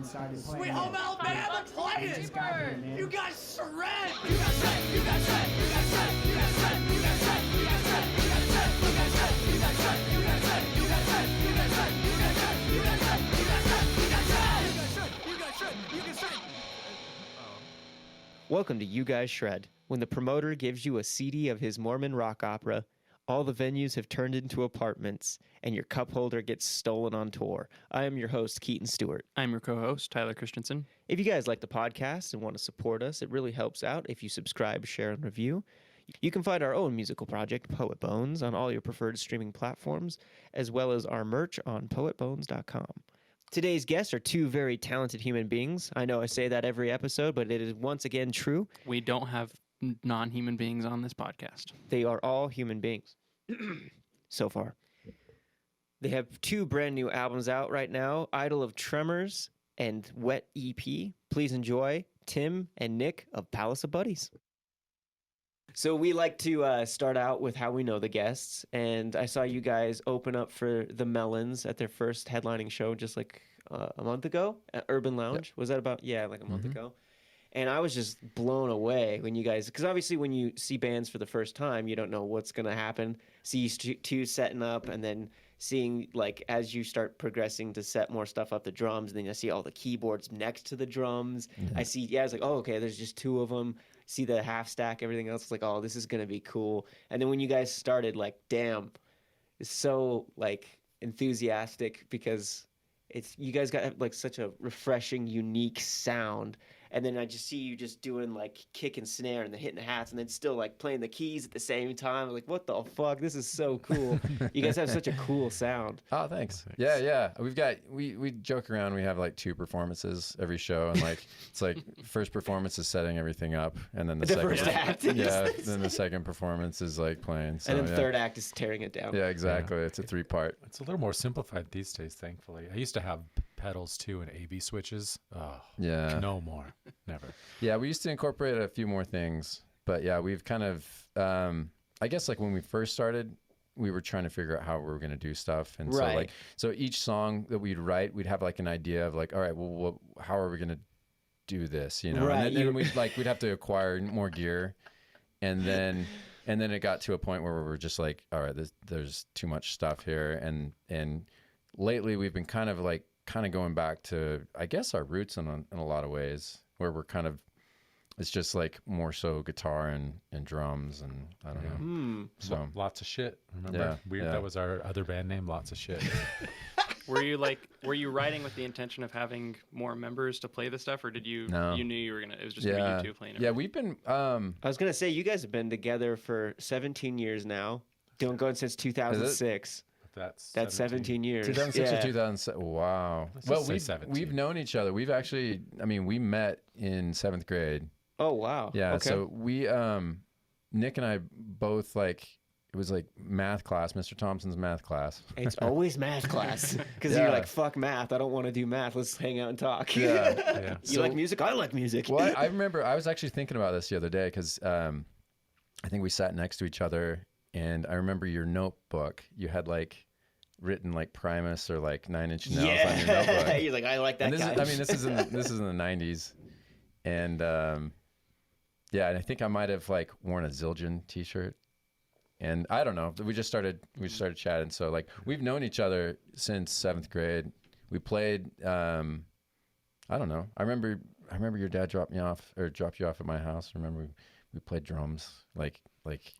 Sweet Home Alabama, play it! You guys shred! You guys shred! You guys shred! You guys shred! You guys shred! You guys shred! You guys shred! You guys shred! You guys shred! You guys shred! You guys shred! You guys shred! You guys shred! You guys shred! You guys shred! You guys shred! You guys shred! You guys shred! You guys shred! Welcome to You Guys Shred. When the promoter gives you a CD of his Mormon rock opera, all the venues have turned into apartments, and your cup holder gets stolen on tour. I am your host, Keaton Stewart. I'm your co-host, Tyler Christensen. If you guys like the podcast and want to support us, it really helps out if you subscribe, share, and review. You can find our own musical project, Poet Bones, on all your preferred streaming platforms, as well as our merch on poetbones.com. Today's guests are two very talented human beings. I know I say that every episode, but it is once again true. We don't have non-human beings on this podcast. They are all human beings so far. They have two brand new albums out right now, Idol of Tremors and Wet EP. Please enjoy Tim and Nick of Palace of Buddies. So we like to start out with how we know the guests, and I saw you guys open up for the Melons at their first headlining show just like a month ago at Urban Lounge. Yep. Was that about, like a month ago? And I was just blown away when you guys, because obviously when you see bands for the first time, you don't know what's going to happen. See you two setting up, and then seeing, like, as you start progressing to set more stuff up, the drums, and then I see all the keyboards next to the drums. I see, I was like, oh, okay, there's just two of them. See the half stack, everything else. It's like, oh, this is going to be cool. And then when you guys started, like, damn, it's so, like, enthusiastic because you guys got, like, such a refreshing, unique sound. And then I just see you just doing, like, kick and snare and then hitting the hats and then still, like, playing the keys at the same time. I'm like, what the fuck? This is so cool. You guys have such a cool sound. Oh, thanks. Yeah. We joke around. We have, like, 2 performances every show. And, like, it's like first performance is setting everything up. And then the second first act. Yeah. Then the second performance is, like, playing. So, and then third act is tearing it down. Yeah, exactly. It's a 3-part. It's a little more simplified these days, thankfully. I used to have pedals, too, and A/B switches. Oh, yeah. No more. Never. Yeah, we used to incorporate a few more things, but yeah, we've kind of, I guess like when we first started, we were trying to figure out how we were going to do stuff. And so each song that we'd write, we'd have like an idea of like, all right, well, how are we going to do this? You know, right. And then we'd have to acquire more gear. And then it got to a point where we were just like, all right, there's too much stuff here. And lately we've been kind of going back to, I guess, our roots in a lot of ways, where we're kind of, it's just like more so guitar and drums and I don't know. So lots of shit. Remember? That was our other band name, Lots of Shit. Were you writing with the intention of having more members to play the stuff, or did you No. You knew you were gonna, it was just gonna be you two playing it? Yeah, we've been I was going to say, you guys have been together for 17 years now. Going since 2006. That's 17 years. 2006 or 2007. Wow. Well, we've known each other. We've actually, we met in 7th grade. Oh, wow. Yeah. Okay. So we, Nick and I both, like, it was like math class, Mr. Thompson's math class. It's always math class because you're like, fuck math. I don't want to do math. Let's hang out and talk. Yeah. You like music? I like music. Well, I remember I was actually thinking about this the other day because I think we sat next to each other, and I remember your notebook. You had like written like Primus or like 9 Inch Nails on your notebook. He's like, I like that guy. This is in the 90s, and and I think I might have like worn a Zildjian t-shirt, and I don't know. We started chatting. So like we've known each other since 7th grade. We played. I don't know. I remember your dad dropped you off at my house. I remember we played drums like.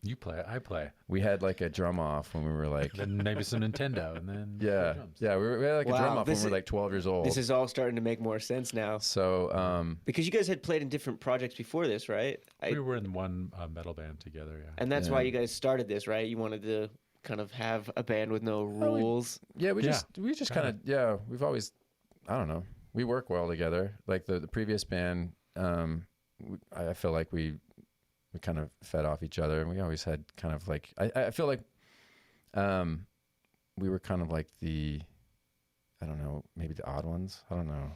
You play, I play. We had like a drum off when we were like... Then maybe some Nintendo, and then... Yeah, we had like a drum off when we were like 12 years old. This is all starting to make more sense now. So... because you guys had played in different projects before this, right? We were in one metal band together, yeah. And that's why you guys started this, right? You wanted to kind of have a band with no rules. We just kind of... we've always... I don't know. We work well together. Like the previous band, I feel like we kind of fed off each other, and we always had kind of like I feel like we were kind of like the, I don't know, maybe the odd ones. I don't know.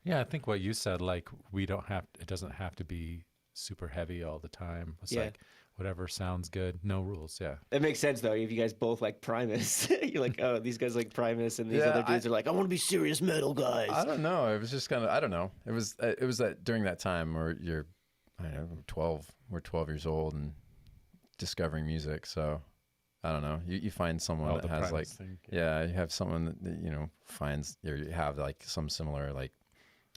Yeah, I think what you said, like it doesn't have to be super heavy all the time. It's like whatever sounds good. No rules. Yeah. It makes sense though. If you guys both like Primus, you're like, oh, these guys like Primus, and these Yeah, other dudes are like, I want to be serious metal guys. I don't know. It was just kind of, I don't know. It was that during that time where you're, I don't know, 12. We're 12 years old and discovering music. So I don't know. You find someone that has like, yeah, you have someone that you know finds, or you have like some similar like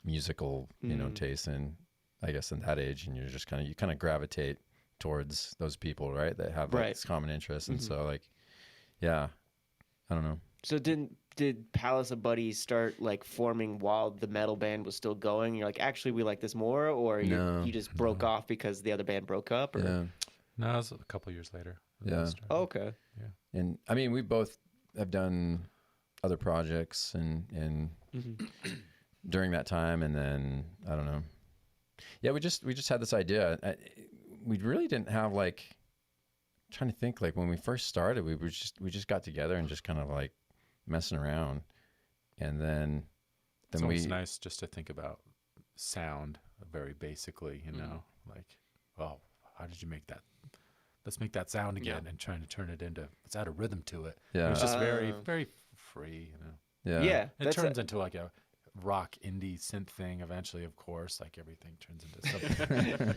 musical taste in, I guess, in that age, and you're just kind of gravitate towards those people, right? That have like this common interest, and so like, yeah, I don't know. So did Palace of Buddies start like forming while the metal band was still going? You're like, actually, we like this more, or you just broke off because the other band broke up? Or? Yeah. No, it was a couple years later. Yeah. Oh, okay. Yeah. And I mean, we both have done other projects and during that time, and then I don't know. Yeah, we just had this idea. We really didn't have like. I'm trying to think, like when we first started, we just got together and just kind of like messing around, and then It's always nice just to think about sound very basically, you know, like, oh, how did you make that? Let's make that sound again, and trying to turn it into, let's add a rhythm to it. Yeah. It was just very, very free, you know. Yeah. Yeah. It turns into like a rock indie synth thing eventually, of course, like everything turns into something.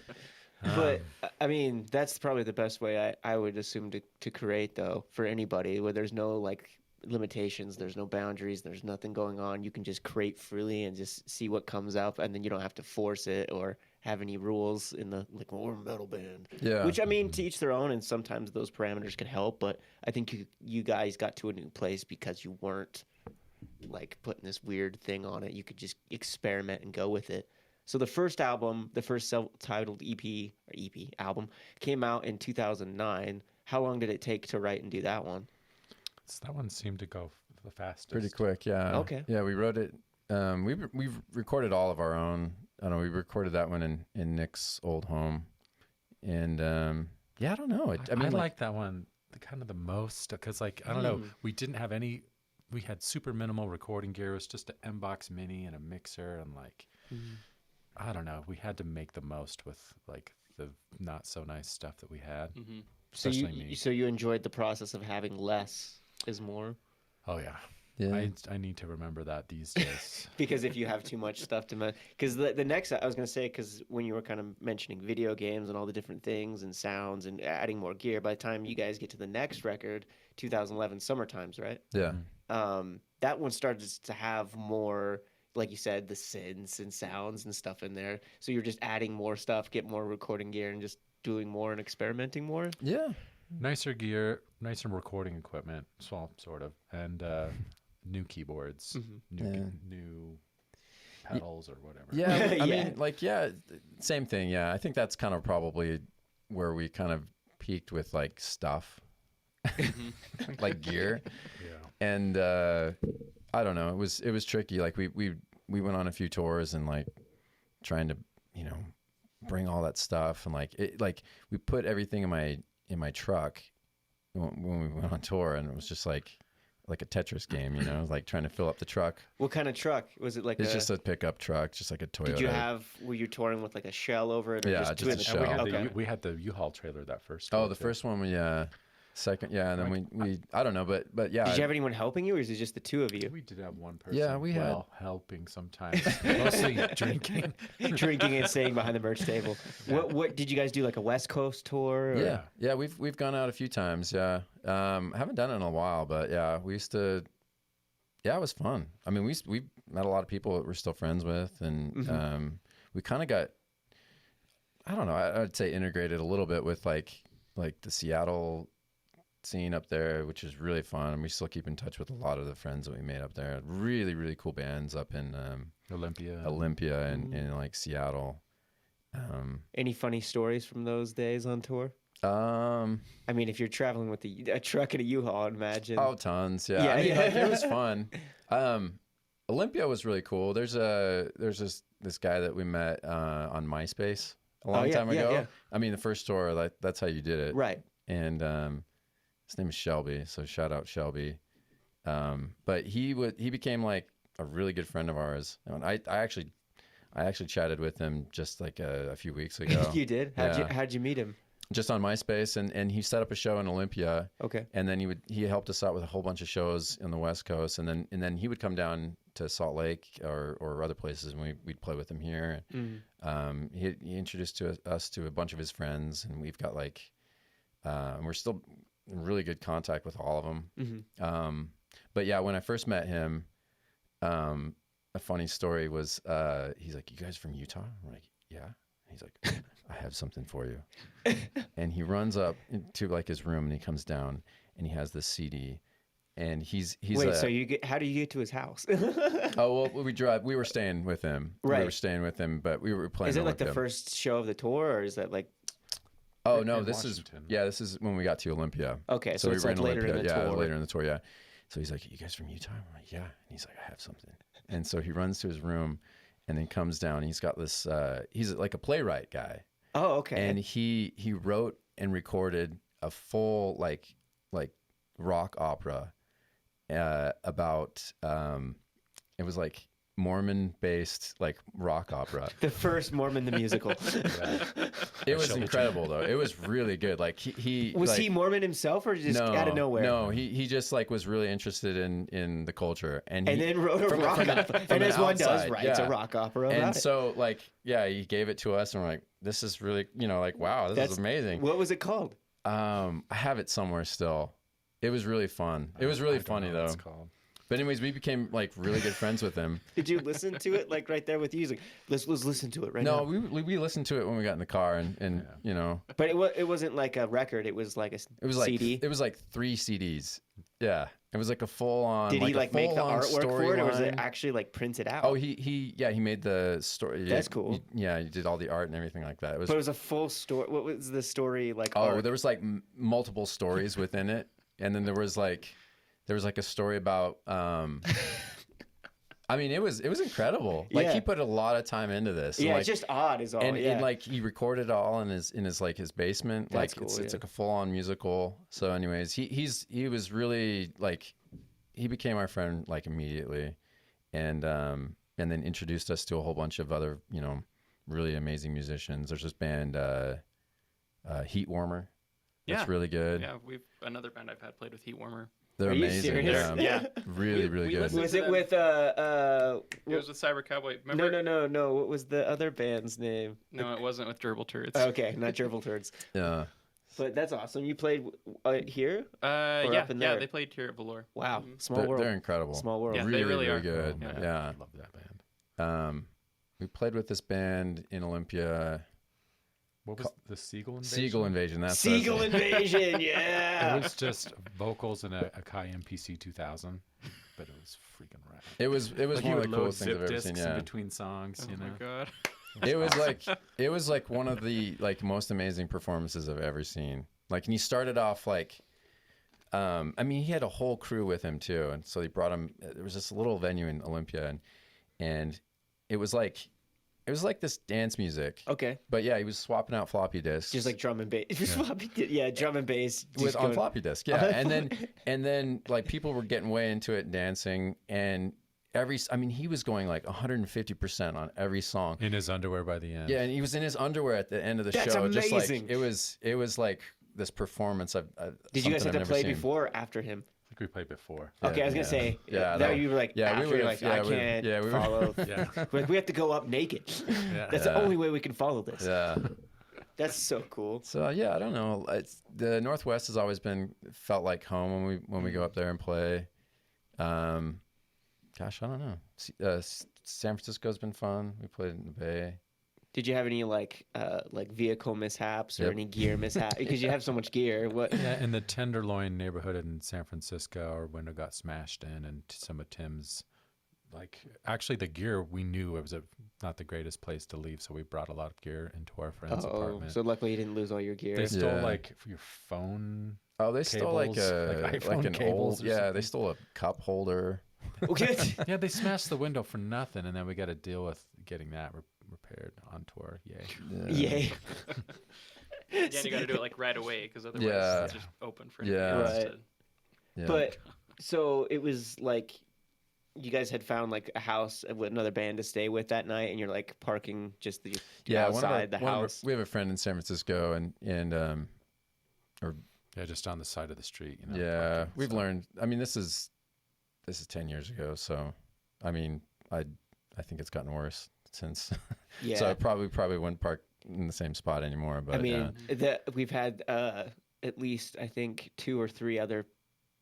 But I mean, that's probably the best way I would assume to create though, for anybody, where there's no like limitations, there's no boundaries, there's nothing going on. You can just create freely and just see what comes up, and then you don't have to force it or have any rules in the like, well, we're a metal band. Yeah. Which I mean, to each their own, and sometimes those parameters can help. But I think you guys got to a new place because you weren't like putting this weird thing on it. You could just experiment and go with it. So the first album, the first self-titled EP album, came out in 2009. How long did it take to write and do that one? So that one seemed to go the fastest. Pretty quick, yeah. Okay. Yeah, we wrote it. We've recorded all of our own. I don't know. We recorded that one in Nick's old home, and yeah, I don't know. I mean, I like that one kind of the most because, like, I don't know, we didn't have any. We had super minimal recording gear. It was just an M-Box Mini and a mixer, and like, I don't know. We had to make the most with like the not so nice stuff that we had. So Especially me. you enjoyed the process of having less is more? Oh yeah. Yeah. I need to remember that these days. Because if you have too much stuff to because the next I was going to say, because when you were kind of mentioning video games and all the different things and sounds and adding more gear, by the time you guys get to the next record, 2011 Summertimes, right? Yeah. That one started to have more, like you said, the synths and sounds and stuff in there. So you're just adding more stuff, get more recording gear, and just doing more and experimenting more. Yeah. Nicer gear, nicer recording equipment, well, sort of, and new keyboards, new pedals or whatever. Yeah. I mean, like, yeah, same thing. Yeah. I think that's kind of probably where we kind of peaked with like stuff, like gear. Yeah. And I don't know. It was tricky. Like we went on a few tours and like trying to, you know, bring all that stuff, and like we put everything in my truck when we went on tour, and it was just like a Tetris game, you know, like trying to fill up the truck. What kind of truck was it? Like it's just a pickup truck, just like a Toyota. Were you touring with like a shell over it? Or Yeah, just a twin- shell. We had the U-Haul trailer that first. Oh, tour, the too. first one, yeah. Second, yeah, and then we I don't know, but yeah. Did you have anyone helping you, or is it just the two of you? We did have one person. Yeah, we had helping sometimes, mostly drinking. Drinking and sitting behind the merch table. What did you guys do? Like a West Coast tour? Or? Yeah. We've gone out a few times. Yeah, haven't done it in a while, but yeah, we used to. Yeah, it was fun. I mean, we met a lot of people that we're still friends with, and we kind of got. I don't know. I'd say integrated a little bit with like the Seattle scene up there, which is really fun, and we still keep in touch with a lot of the friends that we made up there. Really, really cool bands up in Olympia and like Seattle. Any funny stories from those days on tour? I mean, if you're traveling with a truck and a U-Haul, I'd imagine. Oh, tons. Yeah. Yeah. I mean, like, it was fun. Olympia was really cool. There's this guy that we met on MySpace a long time ago. Yeah. I mean, the first tour, like that's how you did it, Right. And his name is Shelby, so shout out Shelby. But he became like a really good friend of ours. And I actually chatted with him just like a few weeks ago. You did? How'd you meet him? just on MySpace, and he set up a show in Olympia. Okay. And then he helped us out with a whole bunch of shows in the West Coast, and then he would come down to Salt Lake or other places, and we'd play with him here. He introduced us to a bunch of his friends, and we've got like we're still in really good contact with all of them. But yeah, when I first met him, a funny story was he's like, "You guys from Utah?" I'm like, "Yeah." He's like, "I have something for you." And he runs up to like his room, and he comes down, and he has this CD, and he's Wait, so how do you get to his house? oh well, we were staying with him. Right. We were staying with him, but we were playing. Is it like the Olympia. first show of the tour, or is that like? Oh no, in this Washington. this is when we got to Olympia. Okay, so we it's were like later in the yeah, tour. later in the tour, yeah. So he's like, "You guys from Utah?" I'm like, "Yeah." And he's like, "I have something." And so he runs to his room, and then comes down. He's got this. He's like a playwright guy. Oh, okay. And he wrote and recorded a full like rock opera about it was like Mormon based like rock opera. The first Mormon the musical. It was incredible though. It was really good. Like he Was like, he Mormon himself, or just out of nowhere? No, he just like was really interested in the culture, and then wrote a rock opera. And as one does, right? It's a rock opera. And about it. so like he gave it to us, and we're like, this is really like wow, this is amazing. What was it called? I have it somewhere still. It was really fun. It was really funny though. But anyways, we became like really good friends with him. Did you listen to it like right there with you? He's like, let's listen to it right now. No, we listened to it when we got in the car, and you know. But it wasn't like a record. It was like It was CD. Like it was like 3 CDs. Yeah, it was like a full on. Did he like make the full-on artwork for it, or was it storyline. actually like printed out? Oh, he made the story. That's cool. He did all the art and everything like that. It was. But it was a full story. What was the story like? Oh, art? there was like multiple stories within it, and then there was like a story about. I mean, it was incredible. Like Yeah. he put a lot of time into this. Yeah, like, it's just odd, is all. and like he recorded it all in his like his basement. That's Like cool, it's yeah. like a full on musical. So, anyways, he was really like he became our friend like immediately, and then introduced us to a whole bunch of other really amazing musicians. There's this band Heat Warmer. That's really good. Yeah, another band I've had played with Heat Warmer. They're Are you amazing. serious? Yeah. Really We good. listened- Was it with It was with Cyber Cowboy. Remember? No. What was the other band's name? No, it wasn't with Gerbil Turrets. Okay, not Gerbil Turds. Yeah. But that's awesome. You played here? Or Yeah, up in yeah, there? they played here at Valor. Wow, small They're, world. they're incredible. Small world. Yeah, really, they really really are. good. Yeah. Yeah. I love that band. We played with this band in Olympia. What was the Seagull Invasion? Seagull Invasion. That's Seagull Invasion, It yeah. was just vocals in a Akai MPC 2000, but it was freaking rad. It was Like you one of would the load coolest things zip I've ever discs seen. in Yeah. between songs, Oh you know. my god. It was like one of the like most amazing performances I've ever seen. Like, and he started off like, I mean, he had a whole crew with him too, and so he brought him. There was this little venue in Olympia, and it was like this dance music. Okay. But yeah, he was swapping out floppy disks. Just like drum and bass. Yeah, drum and bass. with just on going- floppy disk, yeah. and then like people were getting way into it, and dancing, and he was going like 150% on every song. In his underwear by the end. Yeah, and he was in his underwear at the end of the That's show. Just like amazing. it was like this performance. Did you guys have something to I've play never seen. before or after him? I think we played before. Okay, I was gonna yeah. say. Yeah, That that- you were like. yeah, we after, would've- like yeah, I we- can't yeah, we were- follow. Yeah. Like, we have to go up naked. Yeah. That's the only way we can follow this. Yeah. That's so cool. So yeah, I don't know. The Northwest has always felt like home when we go up there and play. Gosh, I don't know. San Francisco's been fun. We played in the Bay. Did you have any like vehicle mishaps or Yep. any gear mishaps? Because you have so much gear. What? Yeah, in the Tenderloin neighborhood in San Francisco, our window got smashed in, and some of Tim's, like, actually the gear we knew it was not the greatest place to leave, so we brought a lot of gear into our friend's apartment. So luckily you didn't lose all your gear. They stole Yeah. like your phone. Oh, they stole like Cables, like iPhone an cables old. or Yeah, something. they stole a cup holder. Okay. Yeah, they smashed the window for nothing, and then we got to deal with getting that repaired on tour. Yay! Yay. Yeah, and you got to do it like right away because otherwise Yeah. it's just open for Yeah. anyone else Right. to- Yeah. But so it was like you guys had found like a house with another band to stay with that night, and you're like parking just the outside the house. We have a friend in San Francisco, and or Yeah, just on the side of the street. You know, yeah, parking, we've so. learned. I mean, this is 10 years ago, so I mean, I think it's gotten worse since. Yeah. So I probably wouldn't park in the same spot anymore. But I mean, we've had at least I think 2 or 3 other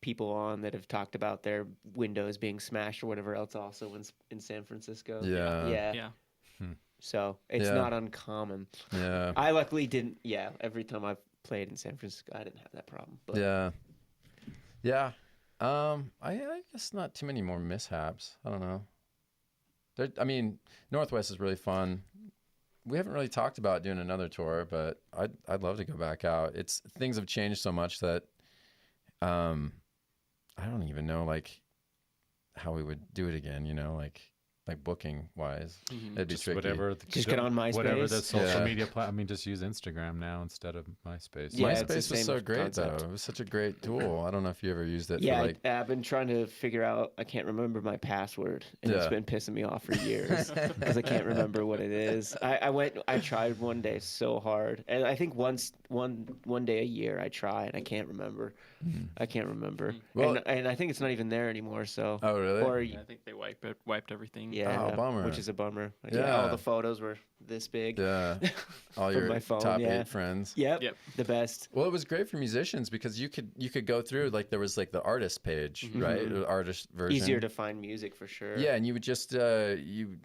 people on that have talked about their windows being smashed or whatever else also in San Francisco. Yeah. Yeah. So it's Yeah. not uncommon. Yeah. I luckily didn't. Yeah, every time I've played in San Francisco, I didn't have that problem. But Yeah. Yeah. I guess not too many more mishaps. I don't know. I mean, Northwest is really fun. We haven't really talked about doing another tour, but I'd love to go back out. Things have changed so much that I don't even know like how we would do it again, you know, like booking wise. It'd be Just tricky. whatever. Just get on Whatever MySpace. the social Yeah. media I mean, just use Instagram now instead of MySpace. Yeah, it's the MySpace was same so great concept. though. It was such a great tool. I don't know if you ever used it yeah, for like I've been trying to figure out. I can't remember my password, and it's Yeah. been pissing me off for years because I can't remember what it is. I tried one day so hard, and I think one day a year I try, and I can't remember. I can't remember, Well- and I think it's not even there anymore. So, Oh, really? Or I think they wiped everything. yeah, Oh, bummer. which is a bummer. Yeah. All the photos were this big. Yeah. All From your my phone, top yeah. 8 friends. Yep, Yep. the best. Well, it was great for musicians because you could go through like there was like the artist page, right? The artist version. Easier to find music for sure. Yeah, and you would just you'd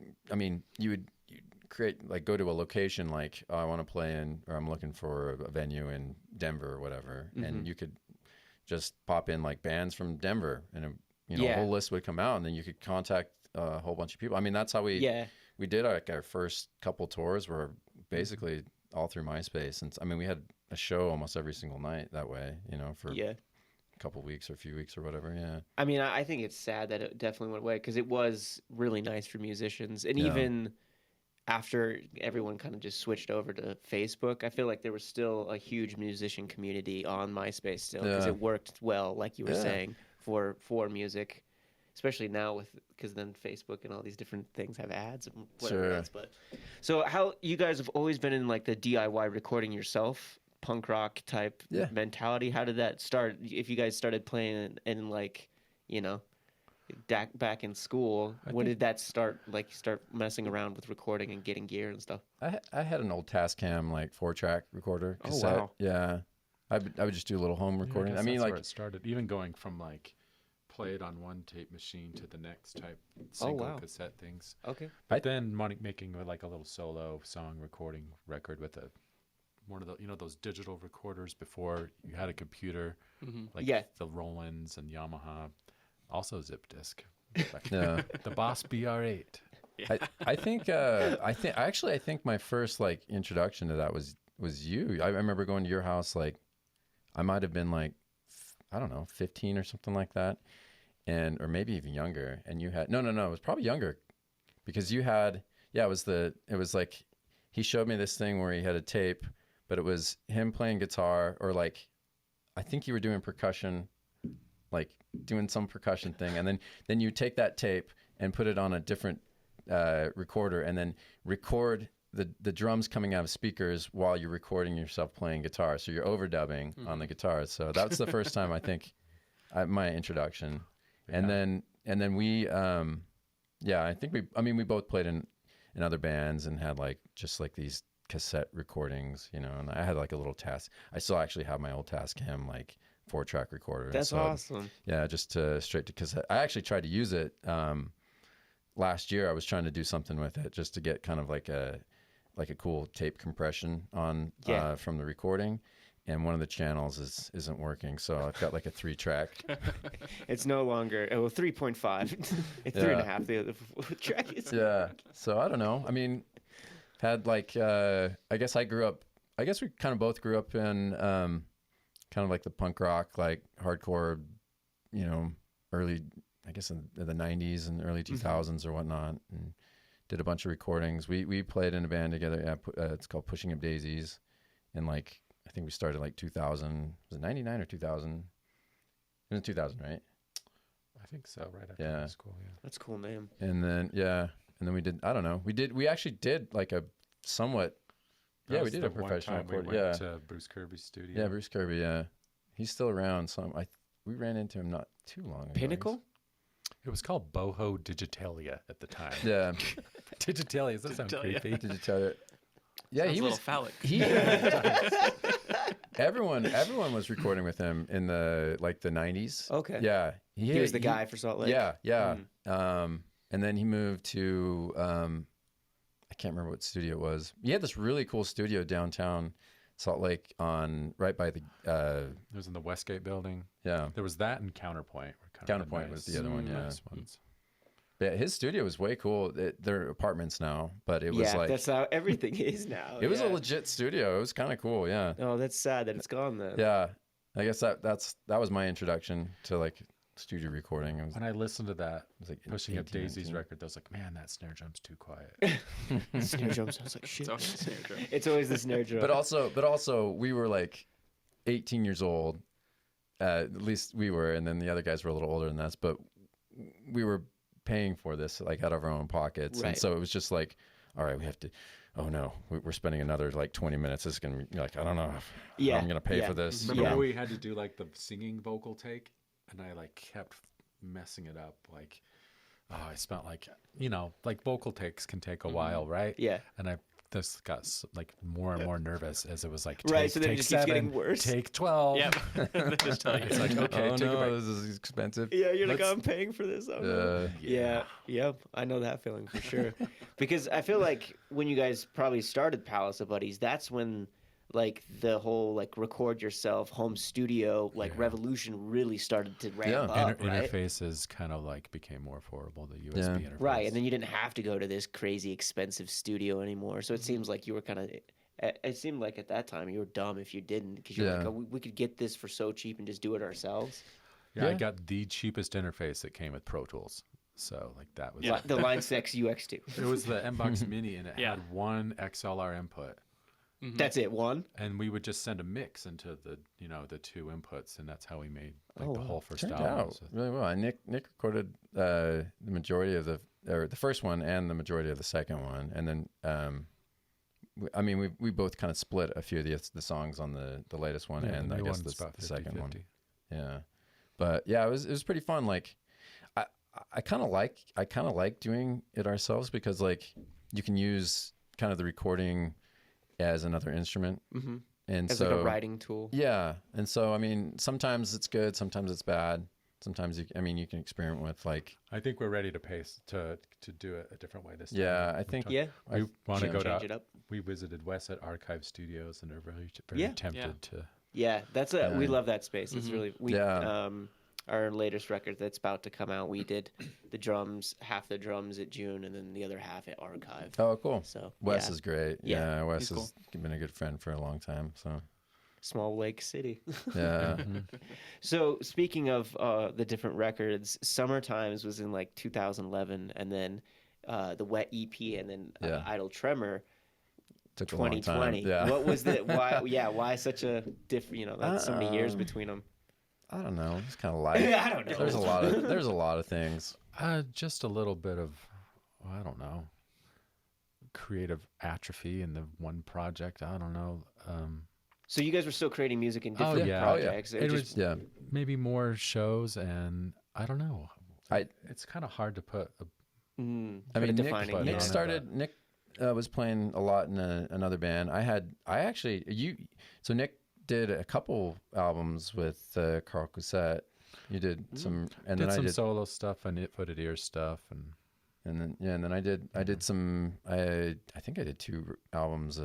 create like go to a location like I want to play in or I'm looking for a venue in Denver or whatever, and you could just pop in like bands from Denver, and a Yeah. whole list would come out, and then you could contact a whole bunch of people. I mean, that's how we did like our first couple tours were basically all through MySpace, and I mean we had a show almost every single night that way, you know, for Yeah. a couple weeks or a few weeks or whatever. Yeah. I mean, I think it's sad that it definitely went away because it was really nice for musicians. And Yeah. even after everyone kind of just switched over to Facebook, I feel like there was still a huge musician community on MySpace still because Yeah. it worked well, like you were Yeah. saying, for music, especially now because then Facebook and all these different things have ads and whatever Sure. else. But so how you guys have always been in like the DIY recording yourself punk rock type Yeah. mentality. How did that start? If you guys started playing in like, you know, back in school, when did that start? Like, start messing around with recording and getting gear and stuff. I had an old Tascam like 4-track recorder Oh, cassette. wow. Yeah, I would just do a little home recording. Yeah, I mean, that's like where it started. Even going from like play it on one tape machine to the next type single wow. cassette things. Okay. But then making like a little solo song recording record with one of the those digital recorders before you had a computer, like Yeah. the Roland's and Yamaha, also zip disc. yeah. The Boss BR8. I think my first like introduction to that was you. I remember going to your house like I might have been like I don't know 15 or something like that, or maybe even younger. And you had no it was probably younger because you had it was like he showed me this thing where he had a tape, but it was him playing guitar or like I think you were doing percussion, like doing some percussion thing, and then you take that tape and put it on a different recorder and then record the drums coming out of speakers while you're recording yourself playing guitar. So you're overdubbing on the guitars. So that's the first time I think my introduction. And then we I think we both played in other bands and had like just like these cassette recordings, you know, and I had like a little I still actually have my old Tascam like 4-track recorder. That's so, awesome. Yeah, just straight to cassette. I actually tried to use it last year. I was trying to do something with it just to get kind of like a cool tape compression on from the recording, and one of the channels isn't working, so I've got like a 3-track. It's no longer 3.5. It's 3.5. The other track is. Yeah, so I don't know. I mean, had like I guess we kind of both grew up in kind of like the punk rock, like hardcore, you know, early, I guess in the 90s and early 2000s or whatnot, and did a bunch of recordings. We played in a band together. Yeah, it's called Pushing Up Daisies, and like I think we started like 2000. Was it 99 or 2000? It was 2000, right? I think so. Right after Yeah. high school. Yeah. That's a cool name. And then we did. I don't know. We actually did like a somewhat. That Yeah, we was did the a professional one time record. we went Yeah, to Bruce Kirby's studio. yeah, Bruce Kirby. Yeah, he's still around. We ran into him not too long ago. Pinnacle? It was called Boho Digitalia at the time. Yeah, Digitalia. Does that sound Digitalia. creepy? did you tell you? Yeah, Sounds he a little was. phallic. He. everyone was recording with him in the 90s. Okay. Yeah, He was the guy for Salt Lake. Yeah, yeah. And then he moved to I can't remember what studio it was. He had this really cool studio downtown Salt Lake right by the It was in the Westgate building. yeah. There was that and Counterpoint. Were kind of Counterpoint was the other one, yeah. nice ones. Yeah, his studio was way cool. They're apartments now, but it was Yeah, like that's how everything is now. it was a yeah. legit studio. It was kind of cool, yeah. Oh, that's sad that it's gone then. Yeah. I guess that was my introduction to like studio recording. It was, When I listened to that, like Pushing Up 18, Daisy's 19. record, I was like, man, that snare drum's too quiet. Snare drum sounds like shit. It's always a snare drum. It's always the snare drum. But also we were like 18 years old. At least we were, and then the other guys were a little older than us, but we were paying for this like out of our own pockets. Right. And so it was just like, all right, we have to, oh no, we're spending another like 20 minutes. This is going to be like, I don't know if Yeah, I'm going to pay yeah. for this. Remember Yeah. when we had to do like the singing vocal take, and I like kept messing it up. Like, I spent like like vocal takes can take a while, right? Yeah. And I just got like more and more nervous as it was like Right, take, so then it take just keeps 7, getting worse. take 12. Yep. They just tell you. It's like okay, Oh take a break. no, this is expensive. Yeah, you're like, Let's- I'm paying for this. Oh, no. Yeah. Yep. I know that feeling for sure. Because I feel like when you guys probably started Palace of Buddies, that's when like the whole like record yourself home studio like revolution really started to ramp Yeah. up, right? Interfaces kind of like became more affordable. The USB Yeah. interface, Right, and then you didn't have to go to this crazy expensive studio anymore. So it seems like you were kind of. It seemed like at that time you were dumb if you didn't, because you're like, Yeah. oh, we could get this for so cheap and just do it ourselves. I Yeah. got the cheapest interface that came with Pro Tools. So like that was The Line 6 UX2. it was the MBox Mini, and it Yeah. had one XLR input. That's it. One. And we would just send a mix into the the two inputs, and that's how we made like Oh, the wow. whole first Turned album. out really well. And Nick recorded the majority of the first one and the majority of the second one, and then we both kind of split a few of the songs on the latest one, Yeah, and the I new guess one's the about second one. 50-50. Yeah, but yeah, it was pretty fun. Like I kind of like doing it ourselves because like you can use kind of the recording as another instrument, and As so like a writing tool. yeah, and so I mean sometimes it's good, sometimes it's bad. Sometimes you can experiment with like I think we're ready to pace to do it a different way this time. yeah, I think Yeah. We want to Should go change it up. We visited West at Archive Studios and are very Yeah. tempted to. Yeah, that's we love that space. It's really Yeah. Our latest record that's about to come out. We did the drums, half the drums at June, and then the other half at Archive. oh cool. So Wes yeah. is great. Yeah, Yeah, Wes he's has been a good friend for a long time. So Small Lake City. yeah, So speaking of the different records, Summertimes was in like 2011, and then the Wet EP, and then Yeah. Idle Tremor took a long time. 2020. Yeah, What was the why? Yeah, why such a different? That's so many years between them. I don't know. It's kind of like I don't know. There's a lot of things. Just a little bit of, I don't know, creative atrophy in the one project. I don't know. So you guys were still creating music in different yeah. projects. It just, was Yeah, maybe more shows, and I don't know. It's kind of hard to put. I mean, Nick But Nick on it, started. Nick was playing a lot in another band. So Nick did a couple albums with Carl Cousette. You did some, and Did then some I did, solo stuff and Footed Ear stuff, and and then I did some. I think I did 2 albums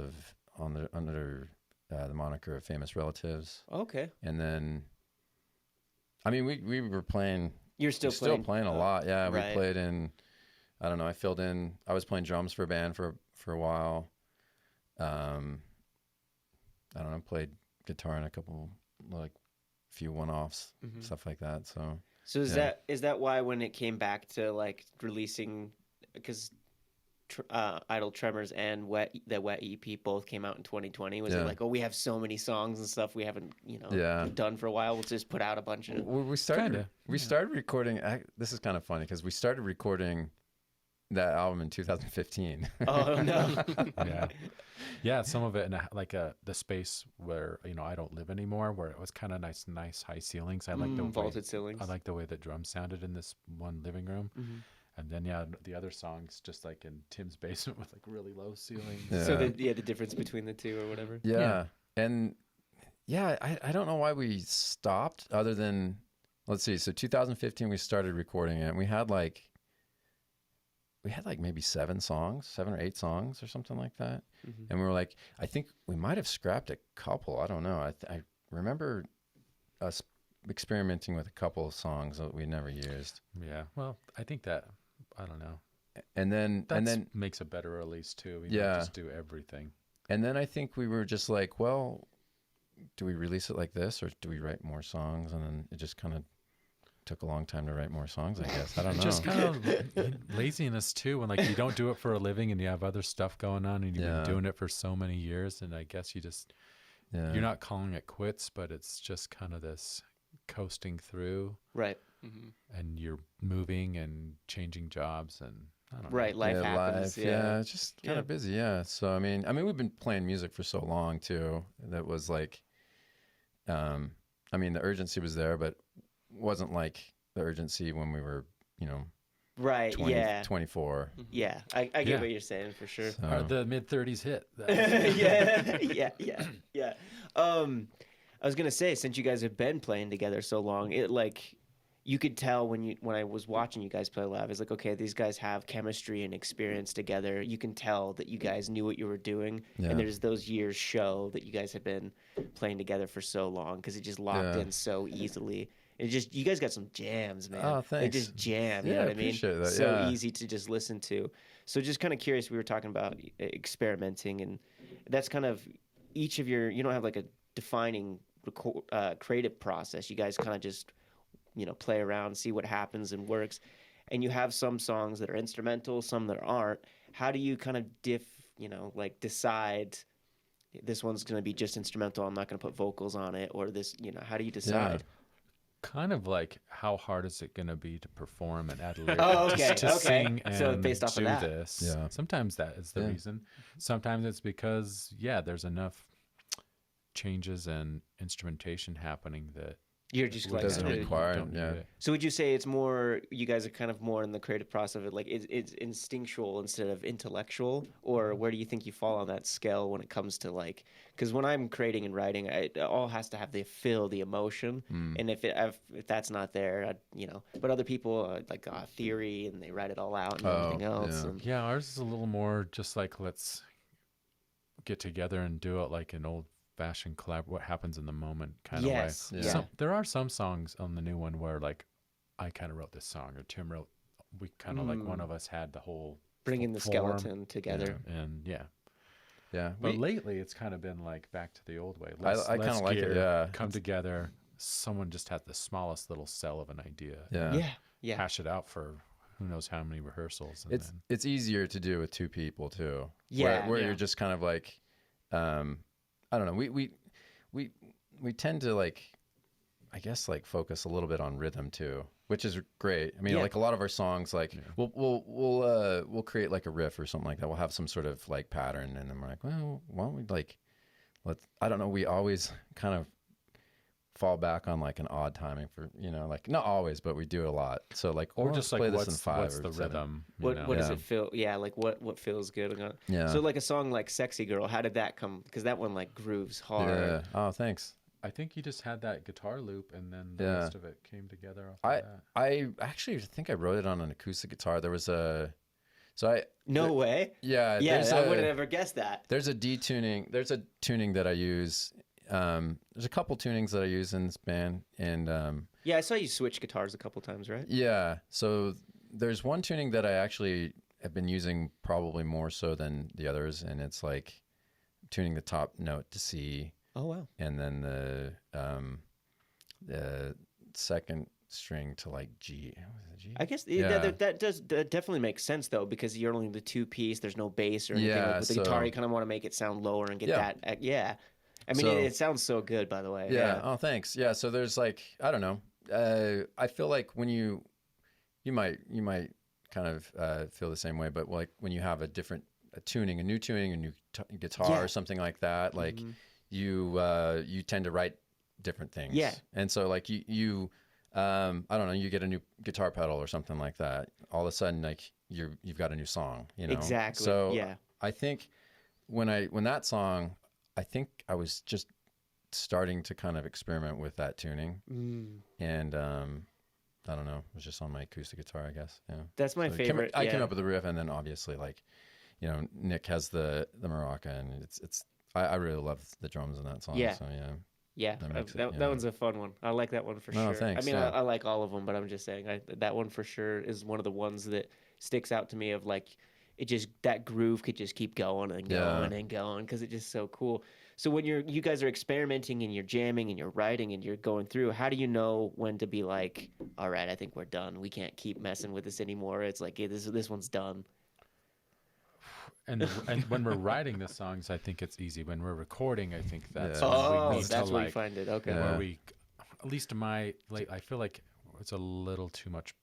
under the moniker of Famous Relatives, okay. and then. I mean, we were playing. You're still We're playing. still playing a lot. Yeah, right. we played in. I don't know. I filled in. I was playing drums for a band for a while. I don't know. Played guitar in a couple few one-offs, stuff like that. So So is yeah. that why when it came back to like releasing, because Idle Tremors and the Wet EP both came out in 2020? Was it Yeah. like, oh, we have so many songs and stuff we haven't, Yeah. done for a while. We'll just put out a bunch of. We started. Kinda, We started recording. This is kind of funny because we started recording that album in 2015. Oh no. Yeah, some of it in the space where I don't live anymore, where it was kind of nice high ceilings. I like the vaulted ceilings. I like the way the drums sounded in this one living room, and then the other songs just like in Tim's basement with like really low ceilings. Yeah. So the difference between the two or whatever. Yeah. And I don't know why we stopped other than, let's see. So 2015, we started recording it. And we had like maybe 7 or 8 songs or something like that. And we were like, I think we might have scrapped a couple. I don't know. I remember us experimenting with a couple of songs that we never used. Yeah. Well, I think that, I don't know. And then makes a better release too. We Yeah. don't just do everything. And then I think we were just like, well, do we release it like this or do we write more songs? And then it just kind of took a long time to write more songs, I guess. I don't know. Just kind of laziness too, when like you don't do it for a living and you have other stuff going on and you've Yeah. been doing it for so many years, and I guess you just Yeah. you're not calling it quits, but it's just kind of this coasting through, Right. and you're moving and changing jobs, and I don't know. Right. Life happens. Yeah, it's just kind Yeah. of busy. Yeah. So I mean, we've been playing music for so long too. That was like, I mean, the urgency was there, but wasn't like the urgency when we were, Right. 20, Yeah. 24. Yeah. I get Yeah. what you're saying for sure. Or the mid-30s hit. yeah. I was gonna say, since you guys have been playing together so long, it like you could tell when I was watching you guys play live, it's like, okay, these guys have chemistry and experience together. You can tell that you guys knew what you were doing, Yeah. and there's those years show that you guys have been playing together for so long because it just locked Yeah. in so easily. You guys got some jams, man. Oh, They thanks. just jam. You Yeah, know I what I mean? appreciate that, So yeah. easy to just listen to. So just kind of curious. We were talking about experimenting, and that's kind of each of your. You don't have like a defining creative process. You guys kind of just play around, see what happens and works. And you have some songs that are instrumental, some that aren't. How do you kind of decide this one's going to be just instrumental, I'm not going to put vocals on it, or this, how do you decide? Kind of like, how hard is it going to be to perform and add lyrics Oh, okay, to okay. sing So and based off of do that. this? Yeah. Sometimes that is the Yeah. reason. Sometimes it's because, there's enough changes and instrumentation happening that You're just like, doesn't kinda- require don't need yeah. it. So would you say it's more, you guys are kind of more in the creative process of it, like it's instinctual instead of intellectual, or where do you think you fall on that scale when it comes to like, because when I'm creating and writing, it all has to have the emotion, and if that's not there, but other people like theory and they write it all out and everything else. yeah. And, Yeah, ours is a little more just like, let's get together and do it like an old-fashioned what happens in the moment kind Yes, of way. yeah. There are some songs on the new one where like I kind of wrote this song, or Tim wrote. We kind of like one of us had the whole bringing the form, skeleton together. and Yeah. But lately, it's kind of been like back to the old way. I kinda less like it, gear, yeah. Come together. Someone just had the smallest little cell of an idea. Yeah. Yeah. Hash it out for who knows how many rehearsals. And then, It's easier to do with 2 people too. Yeah, Where yeah. you're just kind of like, I don't know. We tend to like, I guess like focus a little bit on rhythm too, which is great. I mean, Yeah. like a lot of our songs, like we'll create like a riff or something like that. We'll have some sort of like pattern, and then we're like, well, why don't we like, I don't know. We always kind of fall back on like an odd timing for, like not always, but we do it a lot. So like, or let's just like play this in what's 5 or the 7. rhythm? What does Yeah. it feel? Yeah, like what feels good? Yeah. So like a song like "Sexy Girl," how did that come? Because that one like grooves hard. Yeah. Oh, thanks. I think you just had that guitar loop, and then the Yeah. rest of it came together. Off of that. I actually think I wrote it on an acoustic guitar. There was No way. yeah, Yeah, there's I a- would have never guessed that. There's a detuning. There's a tuning that I use. There's a couple tunings that I use in this band, and Yeah, I saw you switch guitars a couple times, right? yeah. So there's one tuning that I actually have been using probably more so than the others, and it's like tuning the top note to C, Oh wow. and then the second string to like G. Was it G? I guess Yeah. that definitely makes sense though, because you're only the two piece. There's no bass or anything. Yeah, Like with the guitar, so- you kind of want to make it sound lower and get Yeah. that. Yeah, I mean, So- it sounds so good. By the way. Yeah. Oh, thanks. Yeah. So there's like, I don't know. I feel like when you might kind of feel the same way, but like when you have a new tuning, a new guitar Yeah. or something like that, like you tend to write different things. Yeah. And so like you I don't know, you get a new guitar pedal or something like that. All of a sudden, like you've got a new song. You know. Exactly. So Yeah. I think when that song, I think I was just starting to kind of experiment with that tuning, and I don't know, it was just on my acoustic guitar, I guess. Yeah, That's my So favorite. I came up with the riff, and then obviously, like, you know, Nick has the maraca, and it's I really love the drums in that song. Yeah. So yeah, Yeah, That makes it, that yeah. one's a fun one. I like that one for Oh, sure. thanks, I mean, yeah. I like all of them, but I'm just saying that one for sure is one of the ones that sticks out to me. Of like, it just that groove could just keep going and going and going because it's just so cool. So when you guys are experimenting and you're jamming and you're writing and you're going through, how do you know when to be like, all right, I think we're done. We can't keep messing with this anymore. It's like, hey, this one's done. And when we're writing the songs, I think it's easy. When we're recording, I think that's Yeah. when we Oh, need that's to where you like find it. Okay. Yeah. where we, at least in my like, I feel like it's a little too much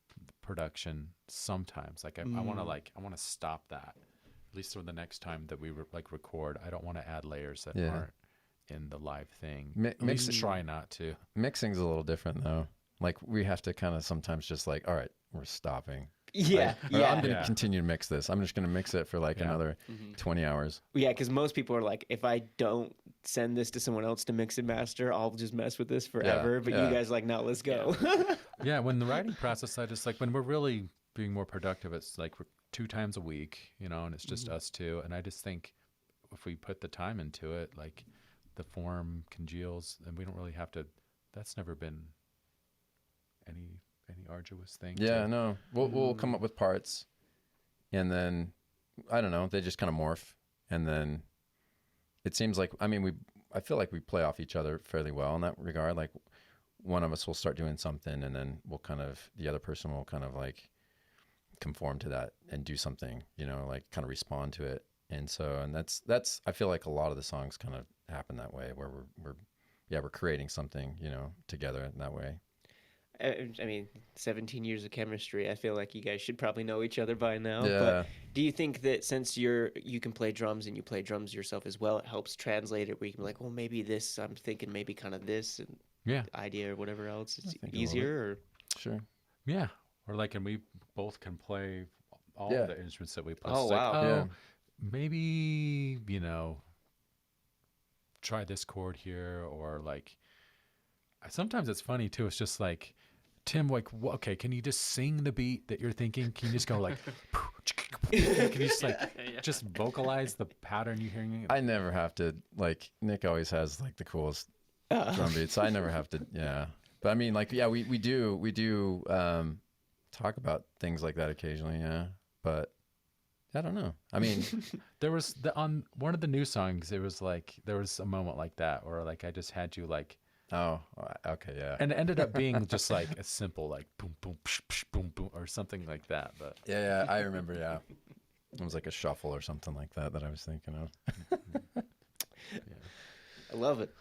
production sometimes. Like I want to stop that. At least for the next time that we record, I don't want to add layers that Yeah. aren't in the live thing. Mix- At least try not to. mixing's a little different though. Like we have to kind of sometimes just like, all right, we're stopping. Yeah, Or yeah. I'm gonna Yeah. continue to mix this. I'm just gonna mix it for like Yeah. another 20 hours. Yeah, because most people are like, if I don't send this to someone else to mix and master, I'll just mess with this forever. But yeah. you guys are like, no, let's go. Yeah, when the writing process, I just like when we're really being more productive, it's like 2 times a week, you know, and it's just us two. And I just think if we put the time into it, like the form congeals, and we don't really have to. That's never been any arduous thing. Yeah, to, no. We'll come up with parts, and then I don't know. They just kind of morph, and then it seems like I feel like we play off each other fairly well in that regard. Like one of us will start doing something, and then the other person will kind of like conform to that and do something, you know, like kind of respond to it. And that's I feel like a lot of the songs kind of happen that way, where we're creating something, you know, together in that way. I mean, 17 years of chemistry. I feel like you guys should probably know each other by now. Yeah. But do you think that since you can play drums and you play drums yourself as well, it helps translate it where you can be like, well, maybe this, I'm thinking maybe kind of this and yeah, idea or whatever else. It's think a little easier or Sure. yeah, or like, and we both can play all Yeah. of the instruments that we play. Oh, It's like, wow. oh, Yeah. maybe, you know, try this chord here, or like sometimes it's funny too. It's just like, Tim, like, okay, can you just sing the beat that you're thinking? Can you just go like, can you just like just vocalize the pattern you're hearing? I never have to, like, Nick always has like the coolest drum beats. So I never have to, yeah. But I mean, like, yeah, we do talk about things like that occasionally, yeah. But I don't know. I mean, There was on one of the new songs, it was like there was a moment like that where like I just had you like, oh, okay, yeah. and it ended up being just like a simple like boom boom psh, psh, boom boom or something like that. But Yeah, I remember, yeah. It was like a shuffle or something like that I was thinking of. I love it.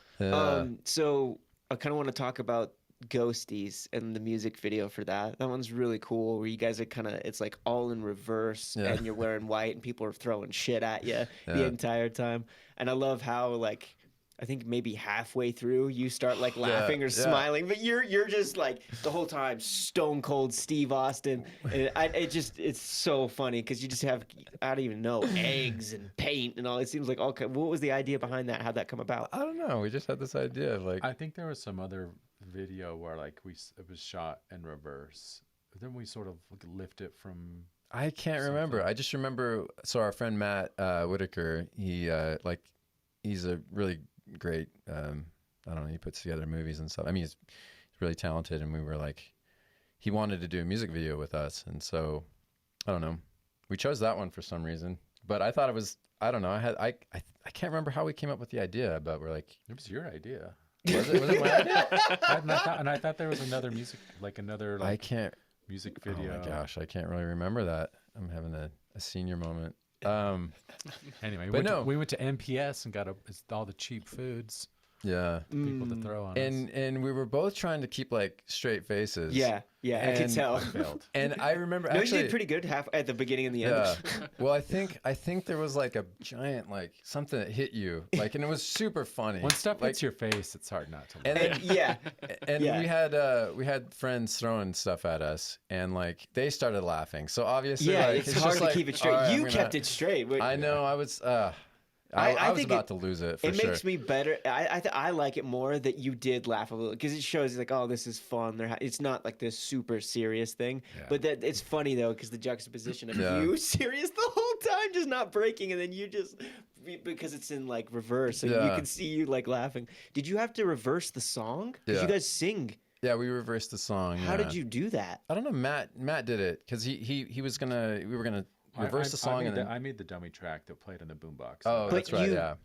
So I kind of want to talk about Ghosties and the music video for that. That one's really cool where you guys are kind of, it's like all in reverse Yeah. and you're wearing white and people are throwing shit at you the Yeah. entire time. And I love how like, I think maybe halfway through you start like laughing or yeah. smiling, but you're just like the whole time stone cold Steve Austin. And it's so funny because you just have, I don't even know, eggs and paint and all. It seems like okay. What was the idea behind that? How'd that come about? I don't know. We just had this idea of like, I think there was some other video where like it was shot in reverse. But then we sort of lift it from. I can't remember. I just remember. So our friend Matt Whitaker, he's a really great. I don't know. He puts together movies and stuff. I mean, he's really talented, and we were like, he wanted to do a music video with us, and so I don't know. We chose that one for some reason, but I thought it was. I don't know. I can't remember how we came up with the idea, but we're like, It was your idea. Was it when I did? And I thought there was another music, like another I can't. music Oh video. my gosh, I can't really remember that. I'm having a senior moment. Anyway, But no. we went to MPS and got all the cheap foods, Yeah. people to throw on us. And we were both trying to keep like straight faces. Yeah, I could And- tell. Failed. And I remember No, actually you did pretty good half at the beginning and the end. Yeah. Well, I think there was like a giant like something that hit you like, and it was super funny. When stuff like, hits your face, it's hard not to laugh. and then, Yeah. and Yeah. we had friends throwing stuff at us, and like they started laughing. So obviously, Yeah, like, it's just hard to like, keep it straight. all right, You I'm kept gonna- it straight. I know. I was. I was think about to lose it for It sure. makes me better. I like it more that you did laugh a little because it shows like, oh, this is fun. It's not like this super serious thing, Yeah. but that it's funny though because the juxtaposition of Yeah. you serious the whole time, just not breaking, and then you just because it's in like reverse, and you Yeah. can see you like laughing. Did you have to reverse the song? Did Yeah. you guys sing? Yeah, we reversed the song. How yeah. did you do that? I don't know. Matt did it because he was gonna. We were gonna reverse the song and then. I made the dummy track that played in the boombox. Oh, But that's right. you- Yeah.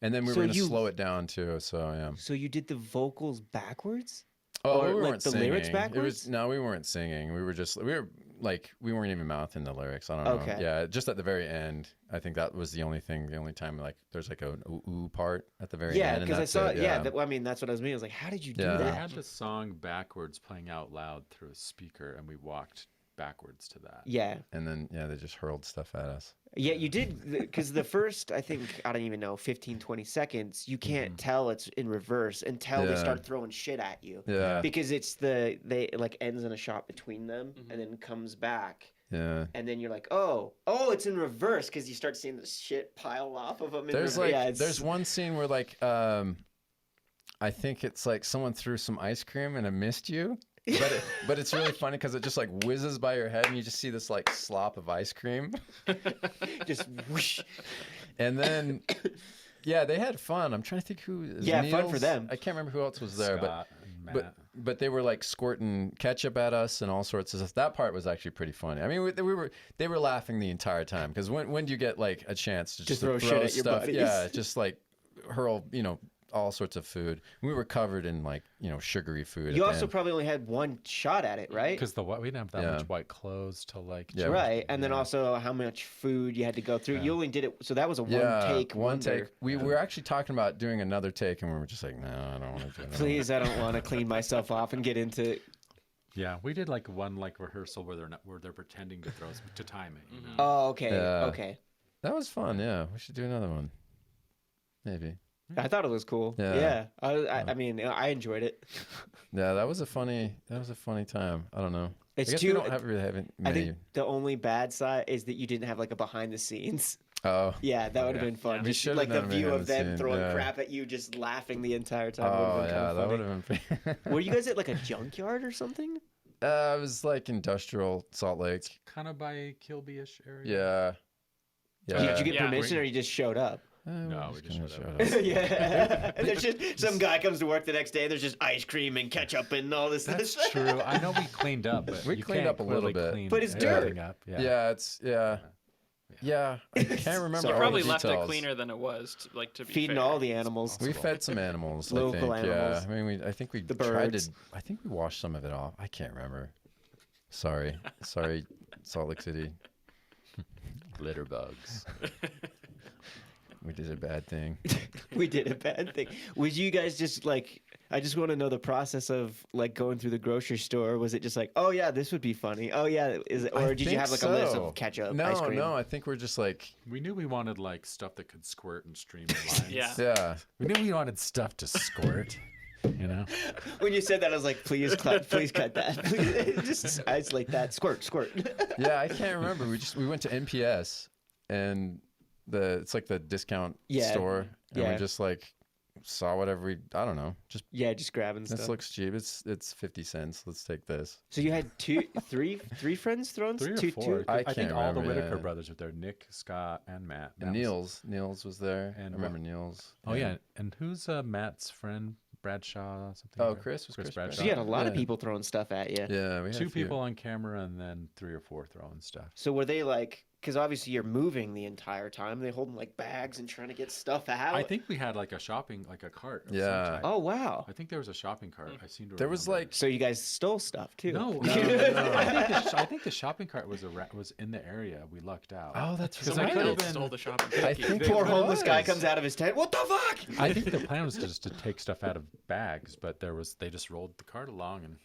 And then we So were gonna you- slow it down too. So yeah. So you did the vocals backwards? Oh, Or, we like, weren't the singing. lyrics It backwards? was no, we weren't singing. We weren't even mouthing the lyrics. I don't know. Okay. Yeah, just at the very end. I think that was the only time like there's like an ooh part at the very Yeah, end. and because I that's saw. it, Yeah, I mean that's what I was meaning. I was like, how did you do Yeah. We that? had the song backwards playing out loud through a speaker, and we walked backwards to that. Yeah. and then they just hurled stuff at us. Yeah, you did because the first, I think, I don't even know, 15, 20 seconds, you can't tell it's in reverse until they Yeah. start throwing shit at you. Yeah. Because it like ends in a shot between them and then comes back. Yeah. And then you're like, oh, it's in reverse because you start seeing the shit pile off of them. There's like there's one scene where like I think it's like someone threw some ice cream and it missed you. But it's really funny because it just like whizzes by your head and you just see this like slop of ice cream. just whoosh. And then, yeah, they had fun. I'm trying to think who. Yeah, fun for Niels? them. I can't remember who else was there, Scott and Matt. but they were like squirting ketchup at us and all sorts of stuff. That part was actually pretty funny. I mean, they were laughing the entire time because when do you get like a chance to just throw to shit at your stuff? buddies. Yeah, just like hurl, all sorts of food. We were covered in like sugary food. You at the also end. probably only had one shot at it, right? Because we didn't have that Yeah. much white clothes to like. Yeah. Right, and then also how much food you had to go through. You only did it, so that was a one take. one wonder. take. We were actually talking about doing another take, and we were just like, no, I don't want to do it. Please, I don't want to clean myself off and get into. Yeah, we did like one rehearsal where they're pretending to throw to time it. You know? Oh, okay, Yeah. okay. That was fun. Yeah, we should do another one. Maybe. I thought it was cool. Yeah. I mean, I enjoyed it. Yeah, that was a funny time. I don't know. It's I guess too. we don't really have I many. think the only bad side is that you didn't have like a behind the scenes. Oh. Yeah, that would have yeah. been fun. We Just should've like the done a view behind of the them scene, throwing yeah. crap at you, just laughing the entire time. Oh would've been yeah, kinda that would funny. have been. Pretty... Were you guys at like a junkyard or something? It was like industrial Salt Lake. Kind of by Kilby-ish area. Yeah. Yeah. Did you get Yeah. permission or you just showed up? No, we just kinda showed up. Yeah. And there's just some guy comes to work the next day. And there's just ice cream and ketchup and all this. That's true. I know we cleaned up, but We you cleaned can't up a little really bit. clean But it's everything dirt. Up. Yeah, it's yeah. Yeah, I can't remember. So You all probably the left it details. cleaner than it was. To be Feeding fair. all the animals. We fed some animals. Local I think. animals. Yeah, I mean, I think we The tried birds. to. I think we washed some of it off. I can't remember. Sorry, Salt Lake City. Litter bugs. We did a bad thing. We did a bad thing. Would you guys just like? I just want to know the process of like going through the grocery store. Was it just like, oh yeah, this would be funny. Oh yeah, is it? Or I did you think have like a list so. of ketchup, No, ice cream? no. I think we're just like, We knew we wanted like stuff that could squirt and stream in lines. Yeah. yeah. We knew we wanted stuff to squirt. You know. When you said that, I was like, please cut that. Please, just isolate that. Squirt. Yeah, I can't remember. We went to NPS and it's like the discount Yeah, store, and yeah. we just like saw whatever I don't know. Just Yeah, just grabbing this stuff. looks cheap. It's 50 cents. Let's take this. So you had three friends throwing Three or two, four. two. I I think can't all the remember, Whitaker yeah. brothers were there. Nick, Scott, and Matt. And Matt was- Niels was there. And I remember what- Niels. Oh yeah, and who's Matt's friend? Bradshaw. Something. Oh, or- Chris was Chris Bradshaw. So you had a lot of Yeah. people throwing stuff at you. Yeah, we had Two a few. people on camera and then 3 or 4 throwing stuff. So were they like because obviously you're moving the entire time. They're holding like bags and trying to get stuff out. I think we had like a cart. Of some Yeah. type. Oh wow. I think there was a shopping cart. I seem to. There was remember. like So you guys stole stuff too? No. I think the shopping cart was in the area. We lucked out. oh, that's Because Someone I could have else stole been. the shopping I cart. think Poor it homeless guy was. comes out of his tent. What the fuck? I think the plan was just to take stuff out of bags, but they just rolled the cart along and.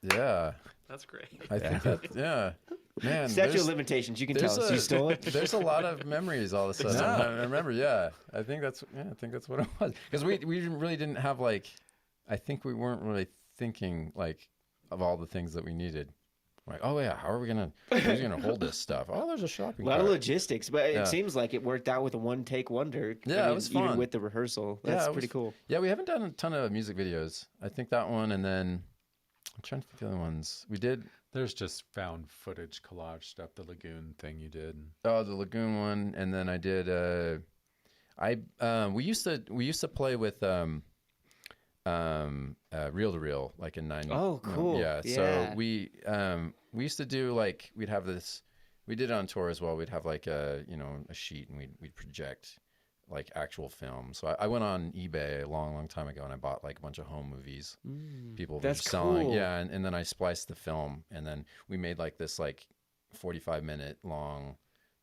Yeah, That's great. I think that. Yeah, man. Statute of there's- limitations. You can there's tell us you stole it. There's a lot of memories all of a sudden. Yeah. I remember. Yeah, I think that's what it was. Because we really didn't have like, I think we weren't really thinking like of all the things that we needed. Like, oh yeah, who's gonna hold this stuff? Oh, there's a A shopping lot of cart. logistics, but Yeah. it seems like it worked out with a one-take wonder. Yeah, it was even fun. with the rehearsal. Yeah, That's it pretty was- cool. Yeah, we haven't done a ton of music videos. I think that one, and then I'm trying to think of the other ones we did. There's just found footage collage stuff. The lagoon thing you did. Oh, the lagoon one, and then I did. We used to play with reel to reel like in 90. Oh, cool. Yeah. Yeah. So we used to do like we'd have this. We did it on tour as well. We'd have like a sheet and we'd project like actual film. So I went on eBay a long time ago and I bought like a bunch of home movies. People were That's selling. cool. Yeah, and then I spliced the film and then we made like this like 45-minute long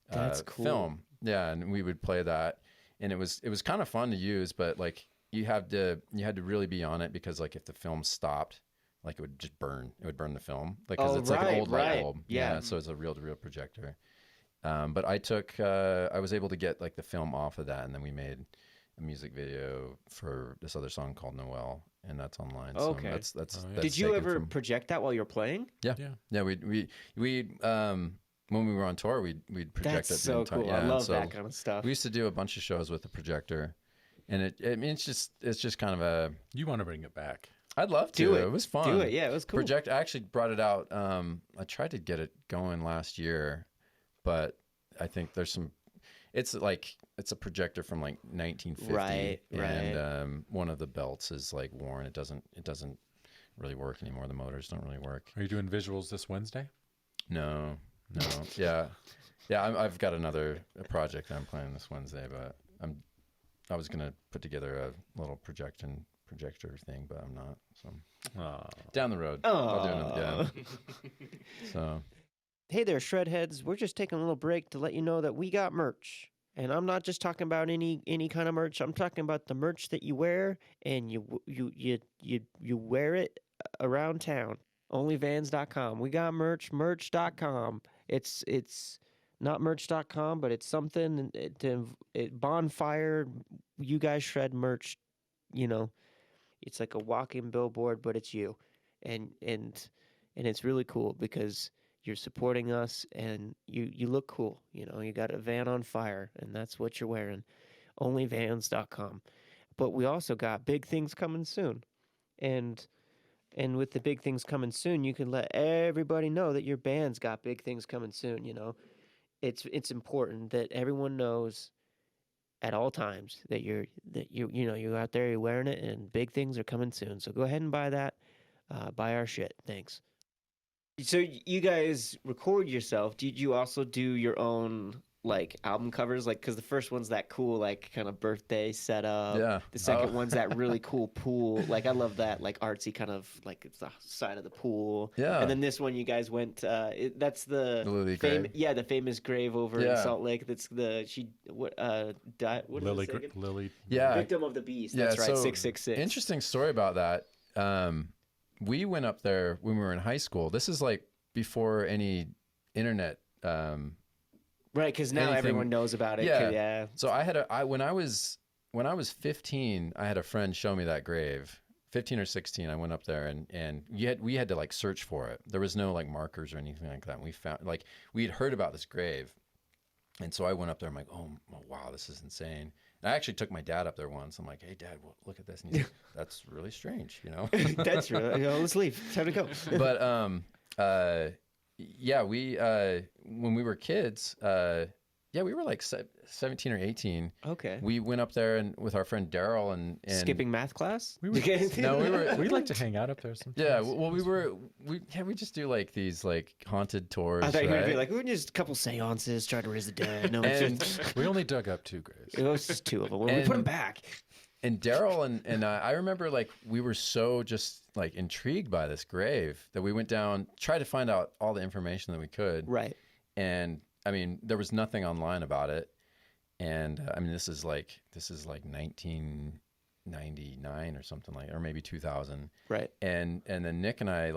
That's cool. film. Yeah, and we would play that, and it was kind of fun to use, but like you had to really be on it because like if the film stopped, like it would just burn. It would burn the film, like because Oh, it's like an right, old light right. bulb. Yeah. So it's a reel-to-reel projector. But I was able to get like the film off of that, and then we made a music video for this other song called Noel, and that's online. Okay. So that's Oh, yeah. that's Did you taken ever from- project that while you were playing? Yeah. Yeah. Yeah, we when we were on tour, we'd project That's it the so entire. cool. Yeah, I and love so that kind of stuff. we used to do a bunch of shows with the projector, and it's just kind of a. You want to bring it back? I'd love to. Do it. It was fun. Do it. Yeah, it was cool. Project. I actually brought it out. I tried to get it going last year, but I think there's some. It's a projector from like 1950, Right. and one of the belts is like worn. It doesn't really work anymore. The motors don't really work. Are you doing visuals this Wednesday? No. Yeah. I've got a project that I'm planning this Wednesday, but I was gonna put together a little projector thing, but I'm not. So down the road, I'll do another. Yeah. So Hey there, Shredheads. We're just taking a little break to let you know that we got merch. And I'm not just talking about any kind of merch. I'm talking about the merch that you wear and you wear it around town. Onlyvans.com. We got merch.com. It's not merch.com, but it's something bonfire you guys shred merch, It's like a walking billboard, but it's you. And it's really cool because you're supporting us and you look cool. You got a van on fire and that's what you're wearing. Onlyvans.com. But we also got big things coming soon. And with the big things coming soon, you can let everybody know that your band's got big things coming soon, It's important that everyone knows at all times that you're out there, you're wearing it, and big things are coming soon. So go ahead and buy that. Buy our shit. Thanks. So you guys record yourself. Did you also do your own like album covers? Like, because the first one's that cool like kind of birthday setup. Yeah. The second Oh. one's that really cool pool. Like I love that like artsy kind of like it's the side of the pool. Yeah. And then this one you guys went. That's the Lily grave. Yeah, the famous grave over in Yeah. Salt Lake. That's died. What Lily, is it again? Lily. Yeah. Victim of the Beast. Yeah, That's right. so 666. Interesting story about that. We went up there when we were in high school. This is like before any internet. Right, because now anything- everyone knows about it. Yeah. Yeah. So when I was 15, I had a friend show me that grave. 15 or 16, I went up there and we had to like search for it. There was no like markers or anything like that. And we found like we had heard about this grave, and so I went up there. I'm like, oh wow, this is insane. And I actually took my dad up there once. I'm like, hey dad, look at this. And he's like, that's really strange, That's right. Let's leave. Time to go. But yeah, we when we were kids, yeah, we were like 17 or 18. Okay. We went up there and with our friend Daryl and Skipping math class? We were, No, we were. we like to hang out up there sometimes. Yeah, well, we just do like these like haunted tours. I thought you were going to be right? like, we just a couple seances, try to raise the dead. No, it's And- just, We only dug up 2 graves. it was just 2 of them. We And- put them back. And Daryl and I remember like we were so just like intrigued by this grave that we went down, tried to find out all the information that we could. Right. And I mean, there was nothing online about it. And I mean, this is like 1999 or something like, or maybe 2000. Right. And then Nick and I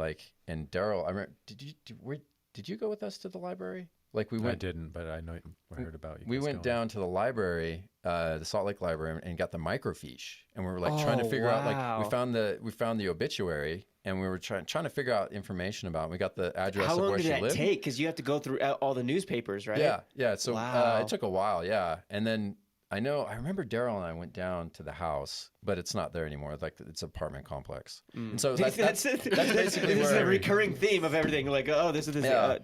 and Daryl. I remember. Did you go with us to the library? Like we I went. didn't, but I know I heard about you. We guys went going. down to the library, the Salt Lake Library, and got the microfiche. And we were like trying to Oh, figure out, wow. like we found the obituary, and we were trying to figure out information about it. We got the address How of long where did she that lived. take? Because you have to go through all the newspapers, right? Yeah. So Wow. it took a while, yeah. And then I remember Daryl and I went down to the house, but it's not there anymore. Like it's an apartment complex. And so that's basically this is where a recurring theme of everything. Like, oh, this is this. Yeah.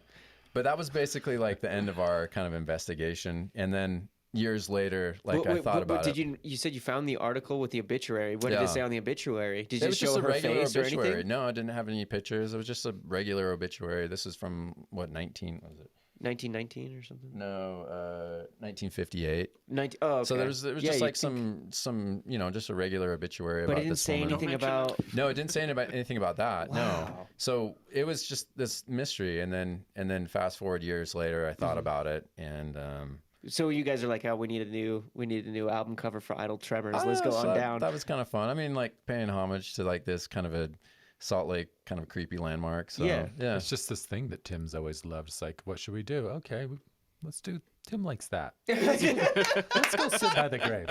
But that was basically like the end of our kind of investigation. And then years later, like I thought about it. You said you found the article with the obituary. What did Yeah. it say on the obituary? Did It you was show just a her regular face or obituary. anything? No, I didn't have any pictures. It was just a regular obituary. This is from what 1919 or something. No, 1958. 19. Oh, okay. So there was Yeah, just you'd like think- some just a regular obituary But about it didn't this say woman. anything Don't mention about. No, it didn't say anything about that. No. Wow. So it was just this mystery, and then fast forward years later, I thought about it, and So you guys are like, oh, we need a new album cover for Idle Tremors. Let's go so on that, down. That was kind of fun. I mean, like paying homage to like this kind of a Salt Lake kind of creepy landmark. So Yeah. yeah. It's just this thing that Tim's always loved. It's like, what should we do? Okay, let's do. Tim likes that. Let's go sit by the grave.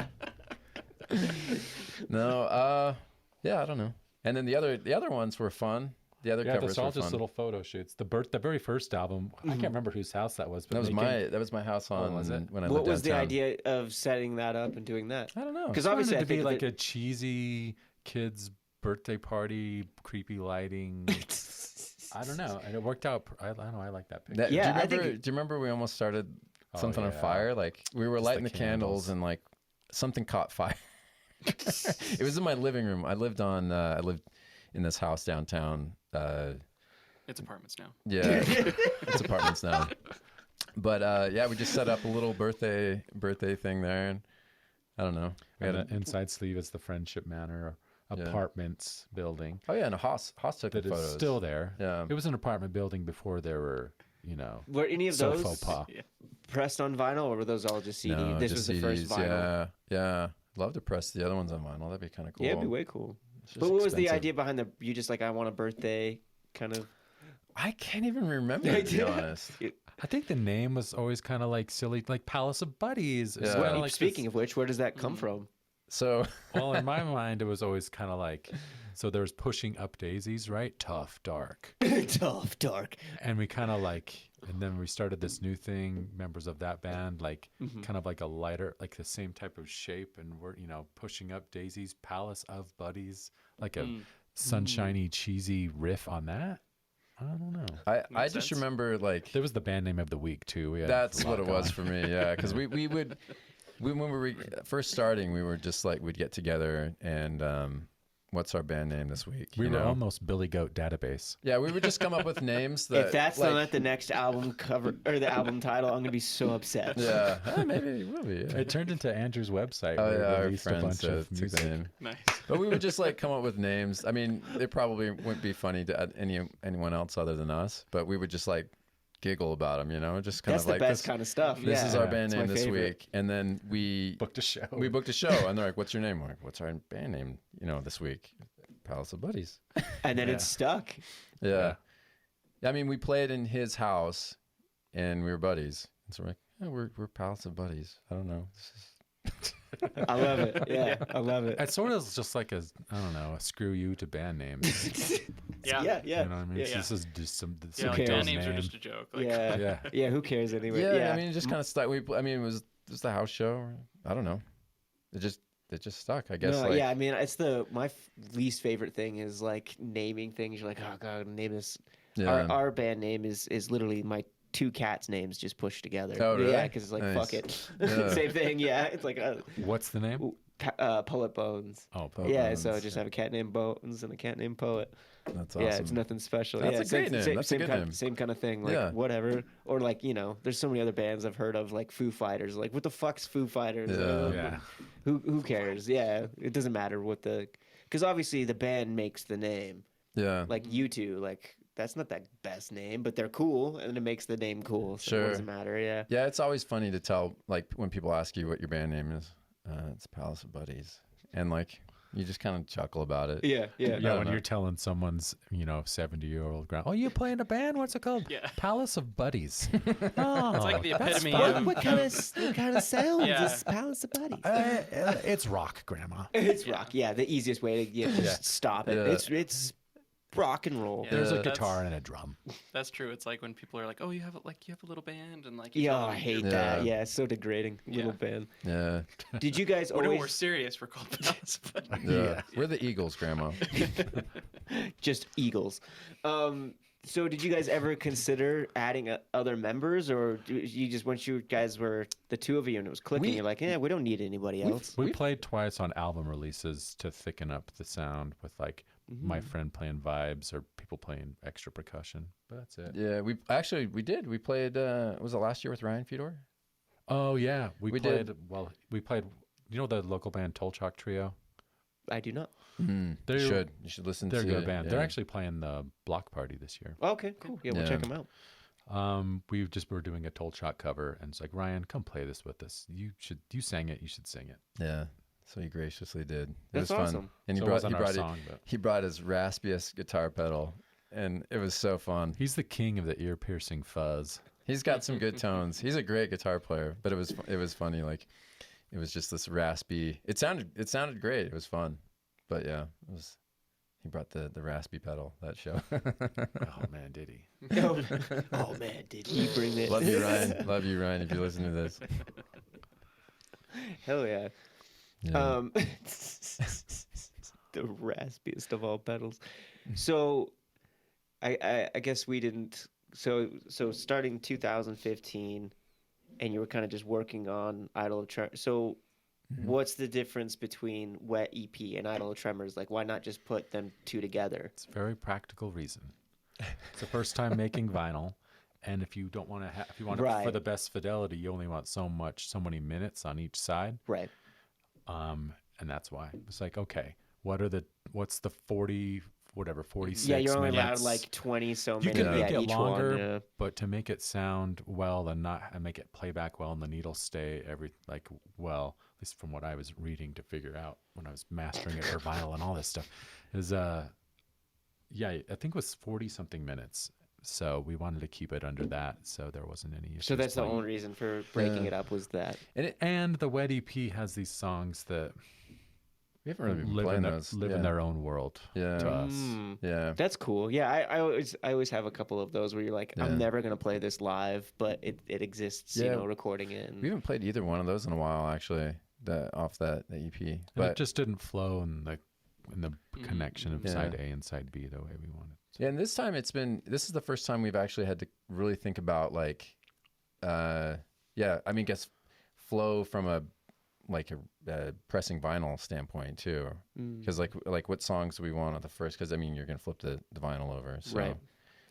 No, yeah, I don't know. And then the other ones were fun. The other Yeah, covers that's all were just fun. little photo shoots. The very first album, I can't remember whose house that was, but That was my house on was it? when I What lived was the downtown. idea of setting that up and doing that? I don't know. Because I obviously, wanted I to be think like that- a cheesy kids' birthday party, creepy lighting. I don't know, and it worked out. I don't know. I like that picture. Yeah, I do you think remember we almost started Oh, something on yeah. fire? Like we were Just lighting the the candles candles. and like something caught fire. It was in my living room. I lived in this house downtown. It's apartments now. Yeah, it's apartments now. But yeah, we just set up a little birthday thing there, and I don't know. We had And the inside sleeve is the Friendship Manor Yeah. apartments building oh yeah, and Haas took the that is photos. still there. Yeah. It was an apartment building before there were, were any of so those faux pas. pressed on vinyl, or were those all just CD? No, This just was the first CDs, vinyl. Yeah. Love to press the other ones on vinyl. That'd be kind of cool. Yeah, it'd be way cool. It's just But what was the expensive. idea behind you just like, I want a birthday kind of? I can't even remember, to be honest. I think the name was always kind of like silly, like Palace of Buddies. It was Yeah. kinda like Speaking of which, where does that come from? So well, in my mind, it was always kind of like, so there was Pushing Up Daisies, right? Tough, dark. Tough, dark. And we kind of like, and then we started this new thing, members of that band, like Mm-hmm. kind of like a lighter, like the same type of shape. And we're, Pushing Up Daisies, Palace of Buddies, like a sunshiny, cheesy riff on that. I don't know. I Makes just sense. remember like There was the band name of the week too. We had that's a what lot it was going. for me. Yeah, because when we were first starting, we were just like we'd get together and what's our band name this week? We you were know? almost Billy Goat Database. Yeah, we would just come up with names that If that's like, not the next album cover or the album title, I'm gonna be so upset. yeah, maybe it will be. Yeah. It turned into Andrew's website. Oh where yeah, we our released a friends bunch of took the music. name. Nice. But we would just like come up with names. I mean, they probably wouldn't be funny to anyone else other than us. But we would just like giggle about them, just kind That's of the like best this. kind of stuff. This yeah. is our Yeah, band it's name my this favorite. week, and then we Booked a show. booked a show, and they're like, "What's your name?" We're like, "What's our band name?" This week, Palace of Buddies. And then it's stuck. Yeah. I mean, we played in his house, and we were buddies, and so we're like, "Yeah, we're Palace of Buddies." I don't know. I love it. Yeah, I love it. It sort of is just like a screw you to band names. Yeah. yeah, yeah. You know what I mean? Yeah. This is just some Yeah, like cares? band names are name. just a joke. Like, Yeah. Yeah. Yeah, who cares anyway? Yeah, Yeah. I mean, it just kind of stuck. It was the house show. I don't know. It just stuck. I guess. No, like, yeah, I mean, it's my least favorite thing is like naming things. You're like, oh god, name this. Yeah. Our band name is literally my two cats' names just pushed together. Oh, really? Yeah, because it's like, Nice. fuck it. Yeah. Same thing, yeah. It's like, What's the name? Poet Bones. Oh, Yeah, so Bones. just have a cat named Bones and a cat named Poet. That's awesome. Yeah, it's nothing special. That's yeah, a great name. That's a same good kind, name. Same kind of thing. Like, Yeah. whatever. Or like, there's so many other bands I've heard of, like Foo Fighters. Like, what the fuck's Foo Fighters? Yeah. Yeah. Who cares? Yeah, it doesn't matter what because obviously the band makes the name. Yeah. Like U2, like that's not that best name, but they're cool, and it makes the name cool. So Sure. What does it matter? Yeah. Yeah, it's always funny to tell, like, when people ask you what your band name is. It's Palace of Buddies. And, like, you just kind of chuckle about it. Yeah. Yeah, don't when know. you're telling someone's, 70-year-old grandma, oh, you play in a band? What's it called? Yeah. Palace of Buddies. Oh, It's like the that's epitome fun. of- What kind of sound Yeah. is Palace of Buddies? It's rock, Grandma. It's rock. Yeah, the easiest way to just stop it. Yeah. It's rock and roll. Yeah. There's a That's- guitar and a drum. That's true. It's like when people are like, "Oh, you have a little band," and like, Yeah, I hate Yeah. that. Yeah, it's so degrading. Little Yeah. band. Yeah. Did you guys We're more always serious. We're called Palace of Buddies. Yeah. We're the Eagles, Grandma. just Eagles? So did you guys ever consider adding other members, or you just once you guys were the two of you and it was clicking, you're like, we don't need anybody else? We played twice on album releases to thicken up the sound with like my friend playing vibes or people playing extra percussion. But that's it. Yeah, we did. We played, was it last year with Ryan Fedor? Oh yeah, we played. did. Well, we played. You know the local band Tolchok Trio? I do not. You should listen They're to a good band. yeah. They're actually playing the block party this year. Okay, cool. Yeah, we'll check them out. We just were doing a Tolchok cover, and it's like, Ryan, come play this with us. You sang it. You should sing it. Yeah. So he graciously did. It That's was fun. awesome. And So it wasn't our song, but he brought his raspiest guitar pedal, and it was so fun. he's the king of the ear piercing fuzz. He's got some good tones. He's a great guitar player, but it was funny. Like, it was just this raspy. It sounded great. It was fun, but yeah, it was. He brought the raspy pedal that show. Oh man, did he? Oh man, did he bring it? Love you, Ryan. Love you, Ryan. If you listen to this. Hell yeah. Yeah. The raspiest of all pedals. So, I guess we didn't. So starting 2015, and you were kind of just working on Idol of Tremors. So, what's the difference between Wet EP and Idol of Tremors? Like, why not just put them two together? It's a very practical reason. It's the first time making vinyl, and if you don't want to, if you want it for Right. the best fidelity, you only want so many minutes on each side. Right. And that's why it's like, okay, what's the 46 Yeah, you're only allowed minutes? like 20 so You many. can make yeah, it each longer, one, yeah. but to make it sound well and make it play back well and the needle stay well, at least from what I was reading to figure out when I was mastering it for vinyl and all this stuff, is I think it was 40 something minutes. So we wanted to keep it under that, so there wasn't any issues. So that's the playing. only reason for breaking it up was that. And the Wet EP has these songs that We haven't really been live playing in those. their own world Yeah. to us. Yeah. That's cool. Yeah, I always have a couple of those where you're like, Yeah. I'm never gonna play this live, but it exists. Yeah. Recording it. And... We haven't played either one of those in a while, actually. Off the EP, And but it just didn't flow in the connection of Yeah. side A and side B the way we wanted. yeah. And this time this is the first time we've actually had to really think about like, guess flow from a pressing vinyl standpoint too, because like what songs do we want on the first? Because you're gonna flip the vinyl over, so. Right.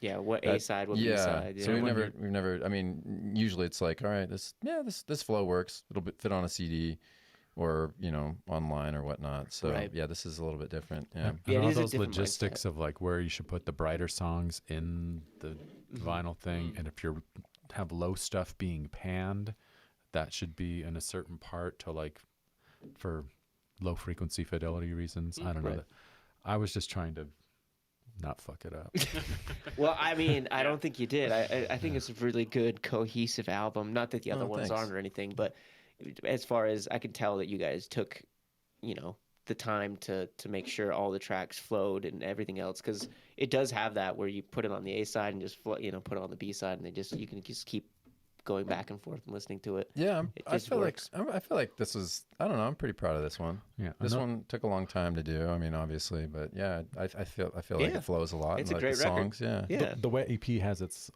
Yeah. What A side? What B side? Yeah. So we've never. Usually it's like, all right, this flow works. It'll fit on a CD, or online or whatnot. So Right. yeah, this is a little bit different. Yeah. And Yeah, it all is a those different logistics of like where you should put the brighter songs in the vinyl thing, and if you have low stuff being panned, that should be in a certain part to like for low frequency fidelity reasons. I don't know. Right. I was just trying to not fuck it up. Well, I don't think you did. I think it's a really good cohesive album. Not that the other ones thanks. aren't or anything, but as far as I can tell, that you guys took, the time to make sure all the tracks flowed and everything else, because it does have that where you put it on the A side and just put it on the B side, and you can just keep going back and forth and listening to it. Yeah, It I just feel works. like this was. I don't know. I'm pretty proud of this one. Yeah, This I know- one took a long time to do. Obviously, but yeah, I feel like Yeah. it flows a lot. It's and a like great the record. songs. Yeah. Yeah. The Wet EP has its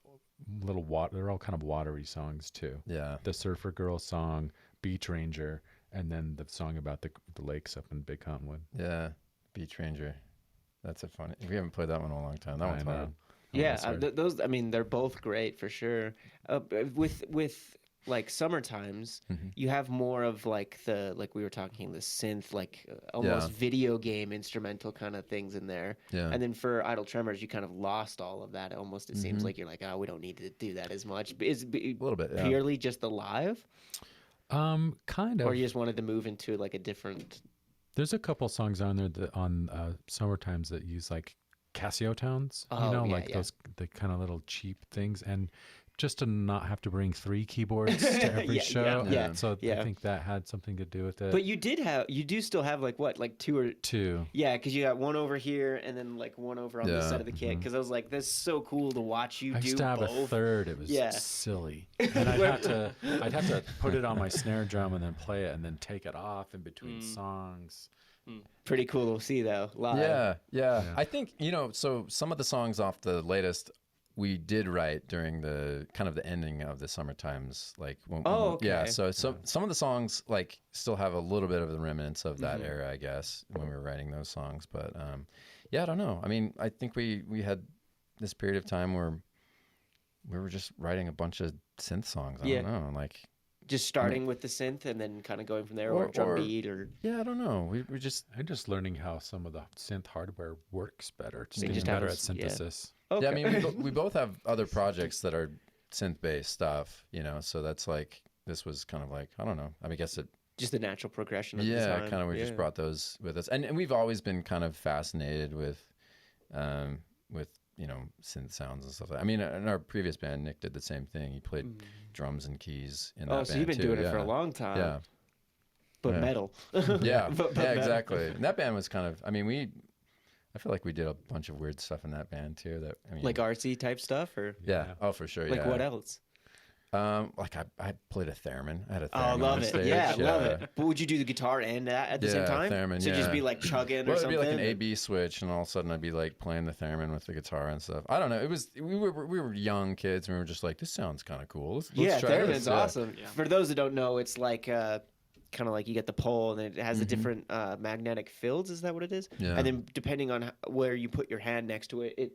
little water. They're all kind of watery songs too. Yeah. The Surfer Girl song, Beach Ranger, and then the song about the lakes up in Big Cottonwood. Yeah. Beach Ranger. That's a funny. We haven't played that one in a long time. That I one's know. hard. Yeah, that's hard. those. I mean, they're both great for sure. With like summer times, you have more of like like we were talking, the synth, like almost Yeah. video game instrumental kind of things in there. Yeah. And then for Idle Tremors, you kind of lost all of that. Almost, it seems like you're like, oh, we don't need to do that as much. Is it A little bit. Yeah. purely just the live, Kind of. or you just wanted to move into like a different? There's a couple songs on there that on summer times that use like Casio tones, Oh, yeah, like yeah. those the kind of little cheap things, and just to not have to bring 3 keyboards to every Yeah, show. yeah, And so yeah. I think that had something to do with it. But you do still have like what, like 2 or 2. yeah, because you got one over here and then like one over on this Yeah, side of the kit. Because I was like, this is so cool to watch you I do used to have both. a third. It was Yeah. silly, and I'd have to put it on my snare drum and then play it, and then take it off in between songs. Pretty cool to see though live. Yeah. I think, so some of the songs off the latest we did write during the kind of the ending of the summer times, like yeah. okay. So some of the songs like still have a little bit of the remnants of that era, I guess, when we were writing those songs. But yeah, I don't know. I mean, I think we had this period of time where we were just writing a bunch of synth songs. I don't know, like. Just starting with the synth and then kind of going from there, or drum beat, or Yeah, I don't know. We just I'm just learning how some of the synth hardware works better. Just They getting just have better a at s- yeah. synthesis. okay. Yeah, I mean, we both have other projects that are synth-based stuff, so that's like, this was kind of like, I don't know. I mean, I guess it, just the natural progression of the yeah, time. kind of, we just brought those with us. And we've always been kind of fascinated with, synth sounds and stuff like that. I mean, in our previous band, Nick did the same thing. He played drums and keys in that band so you've been too. doing it for a Yeah. long time. Yeah. But Yeah. metal. Yeah, But yeah, metal. exactly. And that band was kind of, I mean, I feel like we did a bunch of weird stuff in that band too. That I mean, Like artsy type stuff, or yeah, oh for sure. like yeah. what else? Like I played a theremin. I had a theremin. Oh, on love it. stage. Yeah, love it. But would you do the guitar and that at the same Yeah, time? theremin, so just yeah. be like chugging Well, or it'd be something? like an A/B switch, and all of a sudden I'd be like playing the theremin with the guitar and stuff. I don't know. It was we were young kids, and we were just like, this sounds kind of cool. Let's Yeah, try theremin's this. Yeah. awesome. Yeah. For those that don't know, it's like kind of like you get the pole, and then it has the different magnetic fields. Is that what it is? Yeah. And then depending on where you put your hand next to it, it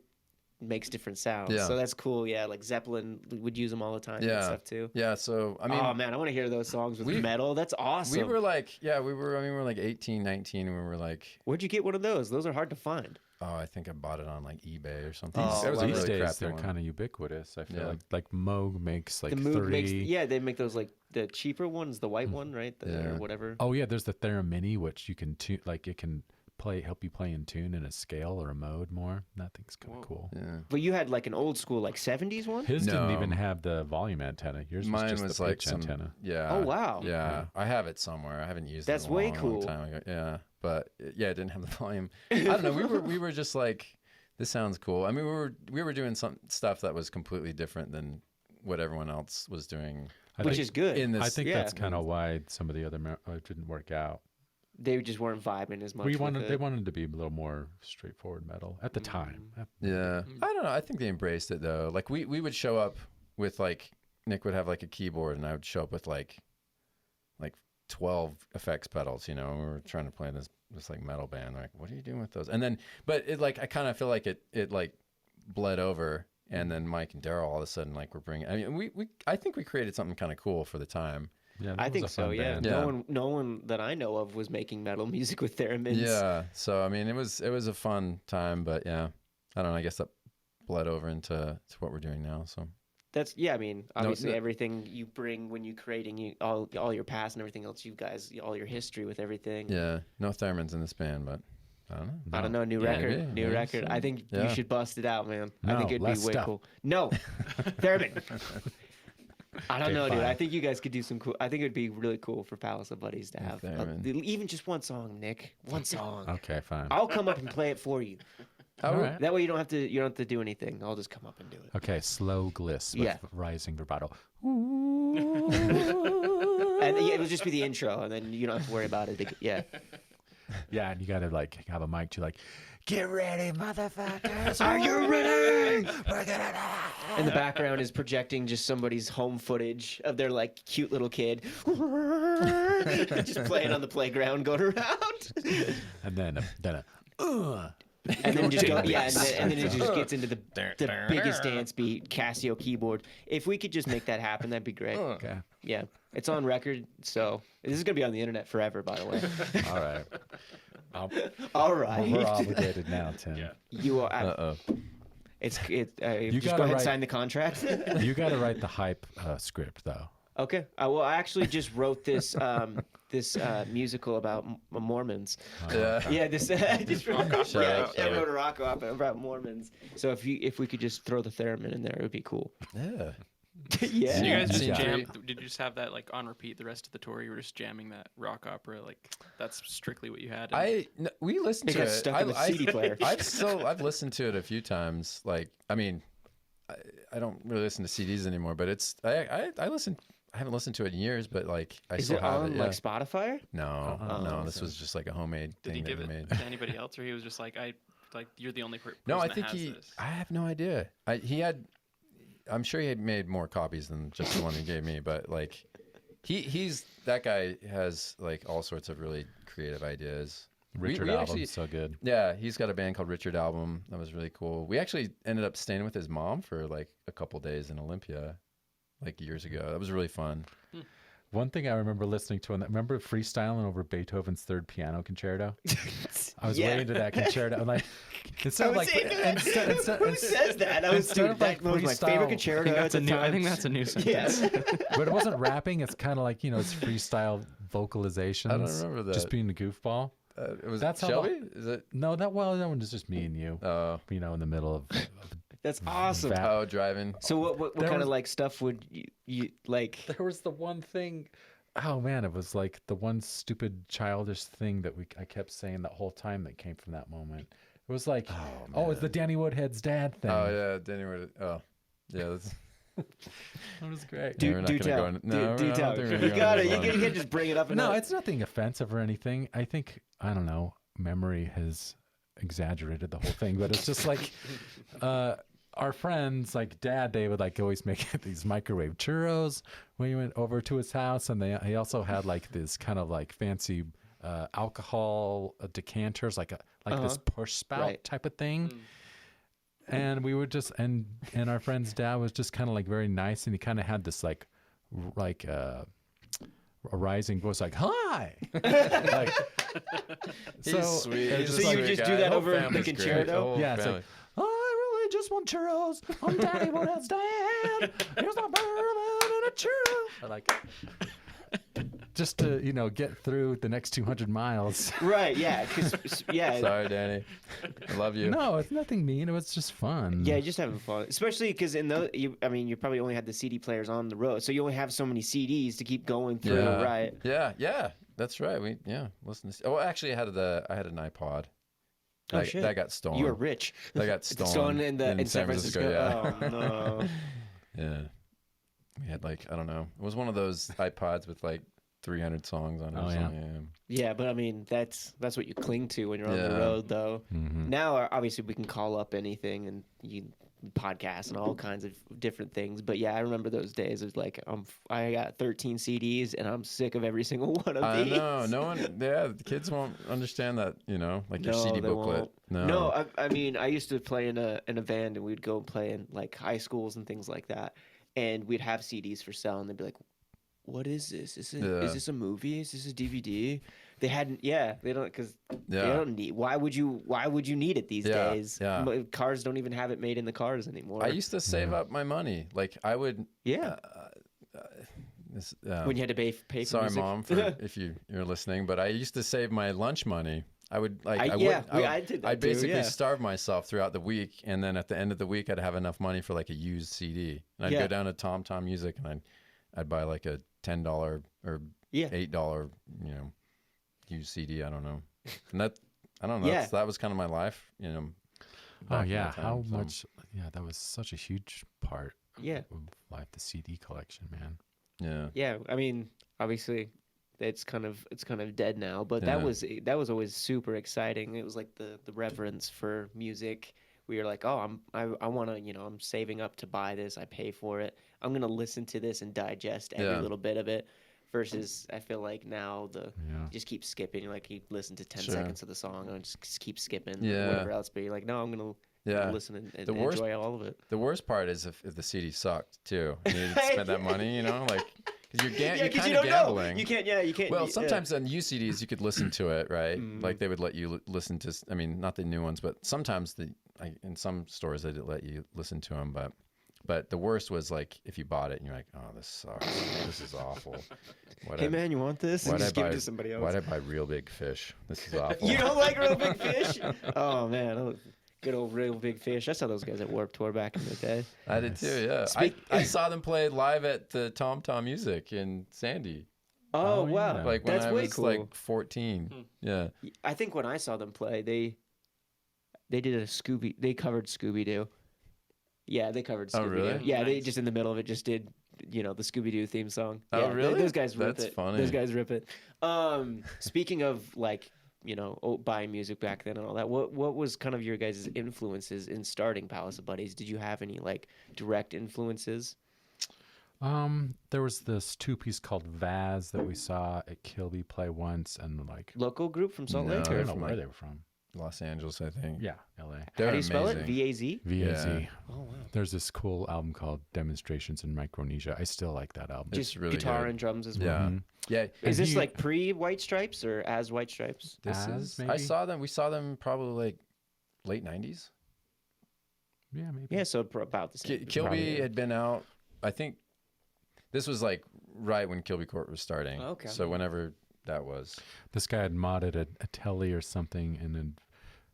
makes different sounds. Yeah. So that's cool. Yeah, like Zeppelin would use them all the time and Yeah. stuff too. Yeah. So I mean, oh man, I want to hear those songs with we- metal. That's awesome. we were like, yeah, we were like 18, 19, and we were like, Where'd you get one of those? Those are hard to find. oh, I think I bought it on like eBay or something. Oh, That was a These really days crappy they're one. kind of ubiquitous. I feel Yeah. like Moog makes like The Moog 30. makes, yeah, they make those like the cheaper ones, the white one, right? The, Yeah. Or whatever. Oh yeah, there's the Theramini, which you can tune, like it can help you play in tune in a scale or a mode more. That thing's kind of cool. Yeah. But you had like an old school, like 70s one? His didn't No. even have the volume antenna. Yours Mine was just was the like pitch some, antenna. yeah. Oh, wow. Yeah, I have it somewhere. I haven't used That's it in a way long, cool. long time ago. Yeah, but yeah, it didn't have the volume. I don't know. We were just like, this sounds cool. I mean, we were doing some stuff that was completely different than what everyone else was doing. Which is good. in this. I think yeah. that's kind of why some of the other didn't work out. They just weren't vibing as much. They with it. wanted to be a little more straightforward metal at the time. Yeah, I don't know. I think they embraced it though. Like we would show up with like Nick would have like a keyboard, and I would show up with like 12 effects pedals. We were trying to play this like metal band. Like, what are you doing with those? And then, but it like I kind of feel like it like bled over, and then Mike and Daryl all of a sudden like were bringing. I mean, I think we created something kind of cool for the time. Yeah, that I was think a so. fun Yeah. band. Yeah. No one that I know of was making metal music with theremins. Yeah. So I mean, it was a fun time, but yeah, I don't know. I guess that bled over into what we're doing now. So That's I mean, obviously no- everything you bring when you creating all your past and everything else, you guys, all your history with everything. yeah, no theremins in this band, but I don't know. I don't know, new Yeah, record, maybe, new maybe record. so. I think Yeah. you should bust it out, man. I No, think it'd be less way stuff. cool. No, theremin. I don't Okay, know, dude. I fine. think you guys could do some cool. I think it'd be really cool for Palace of Buddies to have theremin. even just one song, Nick. One song. Okay, fine. I'll come up and play it for you. How All would- right. That way you don't have to do anything. I'll just come up and do it. Okay, slow gliss with Yeah. rising vibrato. And yeah, it'll just be the intro, and then you don't have to worry about it. Yeah. Yeah, and you gotta like have a mic to like, get ready, motherfuckers. Are you ready? We're gonna. In the background is projecting just somebody's home footage of their like cute little kid just playing on the playground going around. And then And then just go, yeah, and then it just gets into the biggest dance beat, Casio keyboard. If we could just make that happen, that'd be great. okay. Yeah, it's on record, so this is gonna be on the internet forever. By the way, All right. all Well, right, we're obligated now, Tim. Yeah. you are. Uh-oh. Just gotta go ahead and write- sign the contract. You got to write the hype script, though. Okay. Well, I actually just wrote this musical about Mormons. Yeah, this I just wrote, I wrote a rock opera about Mormons. So if we could just throw the theremin in there, it would be cool. Yeah. Yeah. So you guys just Yeah. jam? Did you just have that like on repeat the rest of the tour? You were just jamming that rock opera, like that's strictly what you had. We listened It to got it. stuck in the CD player. I've listened to it a few times. Like, I mean, I don't really listen to CDs anymore, but I listen. I haven't listened to it in years, but like I Is still it have on it. Yeah. like Spotify? No, Oh, no. This was just like a homemade Did he thing give that it we made. to anybody else, or he was just like, you're the only person No, I that think has he. this? I have no idea. He had. I'm sure he had made more copies than just the one he gave me, but like, he's that guy has like all sorts of really creative ideas. Richard we album, actually, so good. Yeah, he's got a band called Richard Album. That was really cool. We actually ended up staying with his mom for like a couple days in Olympia, like years ago. That was really fun. One thing I remember listening to, and remember freestyling over Beethoven's Third Piano Concerto? I was Yeah. way into that concerto. I'm like, instead of like, Who says that? I was instead of, that like, was my freestyle- favorite I concerto think at that's the a new. time. I think that's a new sentence. Yes. but it wasn't rapping. It's kind of like, it's vocalizations. I don't remember that. Just being a goofball. It was That's how Shelby. Is it? No, that one is just me and you. Oh, In the middle of That's awesome. That- oh, driving. So what There kind of was- like stuff would you like? there was the one thing. Oh man, it was like the one stupid childish thing that I kept saying that whole time that came from that moment. It was like, it's the Danny Woodhead's dad thing. Oh yeah, Danny. Oh, yeah. That's, That was great. Do, we're not do gonna tell. go in- no, do I don't tell. think we're You gonna go got into it. this You can't just bring it up. And No, not- it's nothing offensive or anything. I think, I don't know, memory has exaggerated the whole thing, but it's just like our friends, like Dad, they would like always make these microwave churros when you went over to his house, and he also had like this kind of like fancy alcohol decanters, like this push spout Right. type of thing. And we would just and our friend's dad was just kind of like very nice, and he kind of had this like a rising voice, like "Hi." Like, he's sweet. it's He's a just So you sweet just guy. do that The whole over the family's great. concerto? The whole Yeah, it's family. like, I really just want churros. I'm Daddy Woodhead's dad. Here's my bourbon and a churro. I like it. Just to get through the next 200 miles. Right. Yeah. 'Cause, yeah. Sorry, Danny. I love you. No, it's nothing mean. It was just fun. Yeah, just having fun. Especially because you probably only had the CD players on the road, so you only have so many CDs to keep going through, Yeah. right? Yeah. That's right. Listen. Oh, actually, I had an iPod. Oh, shit. That got stolen. You were rich. That got It's stolen in San Francisco. Yeah. Oh no. Yeah. We had like, I don't know. It was one of those iPods with like 300 songs on it. Oh, or yeah. something. Yeah, but I mean that's what you cling to when you're on the Yeah. road, though. Mhm. Now, obviously, we can call up anything and you podcast and all kinds of different things. But yeah, I remember those days. It was like I got 13 CDs and I'm sick of every single one of I these. know. No one. Yeah, the kids won't understand that. Like your No, CD they booklet. won't. No. I mean, I used to play in a band, and we'd go play in like high schools and things like that, and we'd have CDs for sale, and they'd be like, "What is this? Is this a movie? Is this a DVD?" They hadn't. Yeah, they don't because they Yeah. don't need. Why would you need it these Yeah, days? yeah. Cars don't even have it made in the cars anymore. I used to save up my money. Like I would. yeah. This, When you had to pay for sorry, music. Mom, for if you're listening, but I used to save my lunch money. I would like. I did that I'd too, basically yeah. starve myself throughout the week, and then at the end of the week, I'd have enough money for like a used CD, and I'd Yeah. go down to Tom Music, and I'd buy like a $10 or Yeah. $8, used CD. I don't know, and I don't know. Yeah. That was kind of my life, Oh back in yeah, that time, how so. much? Yeah, that was such a huge part. Yeah. Of life, the CD collection, man. Yeah. Yeah, I mean, obviously, it's kind of dead now. But that Yeah. was always super exciting. It was like the reverence for music where you're like, oh, I want to, I'm saving up to buy this. I pay for it. I'm gonna listen to this and digest every Yeah. little bit of it. Versus, I feel like now you Yeah. just keep skipping. Like you listen to 10 Sure. seconds of the song and just keep skipping. Yeah. Whatever else, but you're like, no, I'm gonna Yeah. listen and The worst- enjoy all of it. The worst part is if the CD sucked too. You didn't spend that money, like because you're Yeah, kind you of don't gambling. know. You can't. Yeah, you can't. Well, sometimes on UCDs you could listen to it, right? Mm-hmm. Like they would let you listen to. I mean, not the new ones, but sometimes in some stores they did let you listen to them. But the worst was like if you bought it and you're like, oh, this sucks. This is awful. Hey man, you want this? And Why'd I just give it buy- to somebody else. Why'd I buy Real Big Fish? This is awful. You don't like Real Big Fish? Oh man, good old Real Big Fish. I saw those guys at Warped Tour back in the day. I did too. Yeah, I saw them play live at the Tom Tom Music in Sandy. Oh, Oh, wow, yeah. Like when that's I way was cool. like 14. Yeah. I think when I saw them play, they did a Scooby. They covered Scooby Doo. Yeah, they covered Scooby Oh, Doo. really? Yeah, they Nice. just in the middle of it just did the Scooby Doo theme song. Oh, Yeah, really? Those guys rip That's it. funny. Those guys rip it. Speaking of like buying music back then and all that, what was kind of your guys' influences in starting Palace of Buddies? Did you have any like direct influences? There was this 2-piece called Vaz that we saw at Kilby play once, and like Local group from Salt No. Lake? I Or? don't know from, where like- they were from. Los Angeles, I think. Yeah, L.A. They're How do you spell it? amazing. V-A-Z? VAZ. Yeah. Oh wow. There's this cool album called Demonstrations in Micronesia. I still like that album. Just really guitar good. and drums as well. Yeah. Mhm. Yeah. Is And this he- like pre White Stripes or as White Stripes? This As, is. I maybe? saw them. We saw them probably like late 90s. Yeah, maybe. Yeah, so about the same. Kilby probably. had been out. I think this was like right when Kilby Court was starting. Okay. So whenever that was. This guy had modded a telly or something and then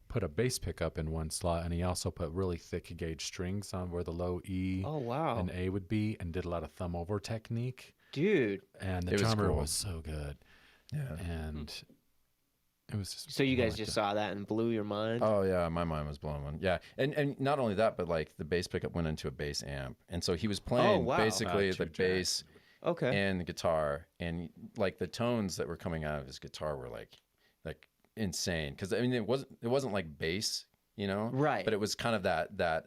put a bass pickup in one slot, and he also put really thick gauge strings on where the low E Oh wow, and A would be, and did a lot of thumb over technique. dude! And the It was drummer cool. was so good, Yeah. and it was just So you I guys liked just it. saw that and blew your mind. Oh yeah, my mind was blown. Yeah, and not only that, but like the bass pickup went into a bass amp, and so he was playing wow. basically Two the bass Okay. and the guitar, and like the tones that were coming out of his guitar were like insane. Because I mean, it wasn't like bass, Right. But it was kind of that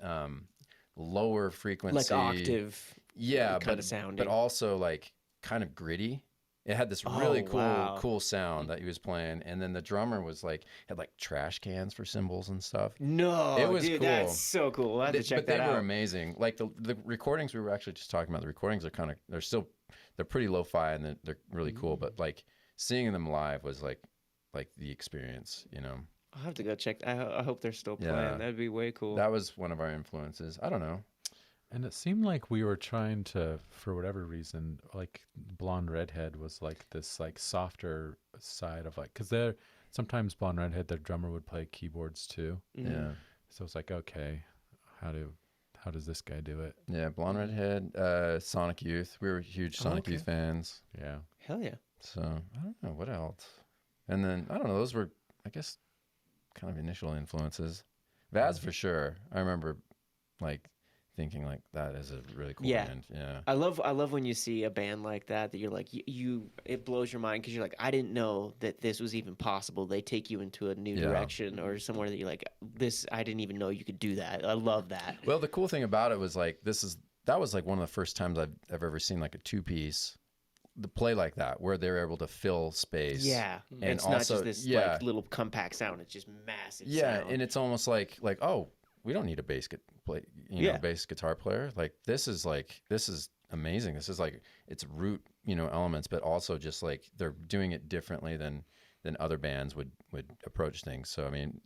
lower frequency, like octave. yeah, kinda but sounding. but also like kind of gritty. It had this really Oh, wow. cool sound that he was playing, and then the drummer was like had like trash cans for cymbals and stuff. No, It was dude, cool. that's so cool. We'll have to check But they that were out. amazing. Like the recordings we were actually just talking about. The recordings are they're pretty lo-fi and they're really cool. But like seeing them live was like the experience. I'll have to go check. I hope they're still playing. Yeah. That'd be way cool. That was one of our influences. I don't know. And it seemed like we were trying to, for whatever reason, like Blonde Redhead was like this like softer side of like, because sometimes Blonde Redhead, their drummer would play keyboards too. Mhm. Yeah, So it's like, okay, how does this guy do it? yeah. Blonde Redhead, Sonic Youth. We were huge Sonic okay. Youth fans. Yeah. Hell yeah. So I don't know what else. And then I don't know. Those were, I guess, kind of initial influences. Vaz for sure. I remember like thinking like that is a really cool Yeah. band. Yeah. I love when you see a band like that you're like it blows your mind because you're like, I didn't know that this was even possible. They take you into a new Yeah. direction or somewhere that you're like, this, I didn't even know you could do that. I love that. Well, the cool thing about it was like that was like one of the first times I've ever seen like a 2-piece the play like that where they're able to fill space. Yeah, And it's also, not just this yeah. like little compact sound. It's just massive. Yeah, sound. and it's almost like oh, we don't need a bass Yeah. bass guitar player. Like this is amazing. This is like it's root elements, but also just like they're doing it differently than other bands would approach things. So I mean,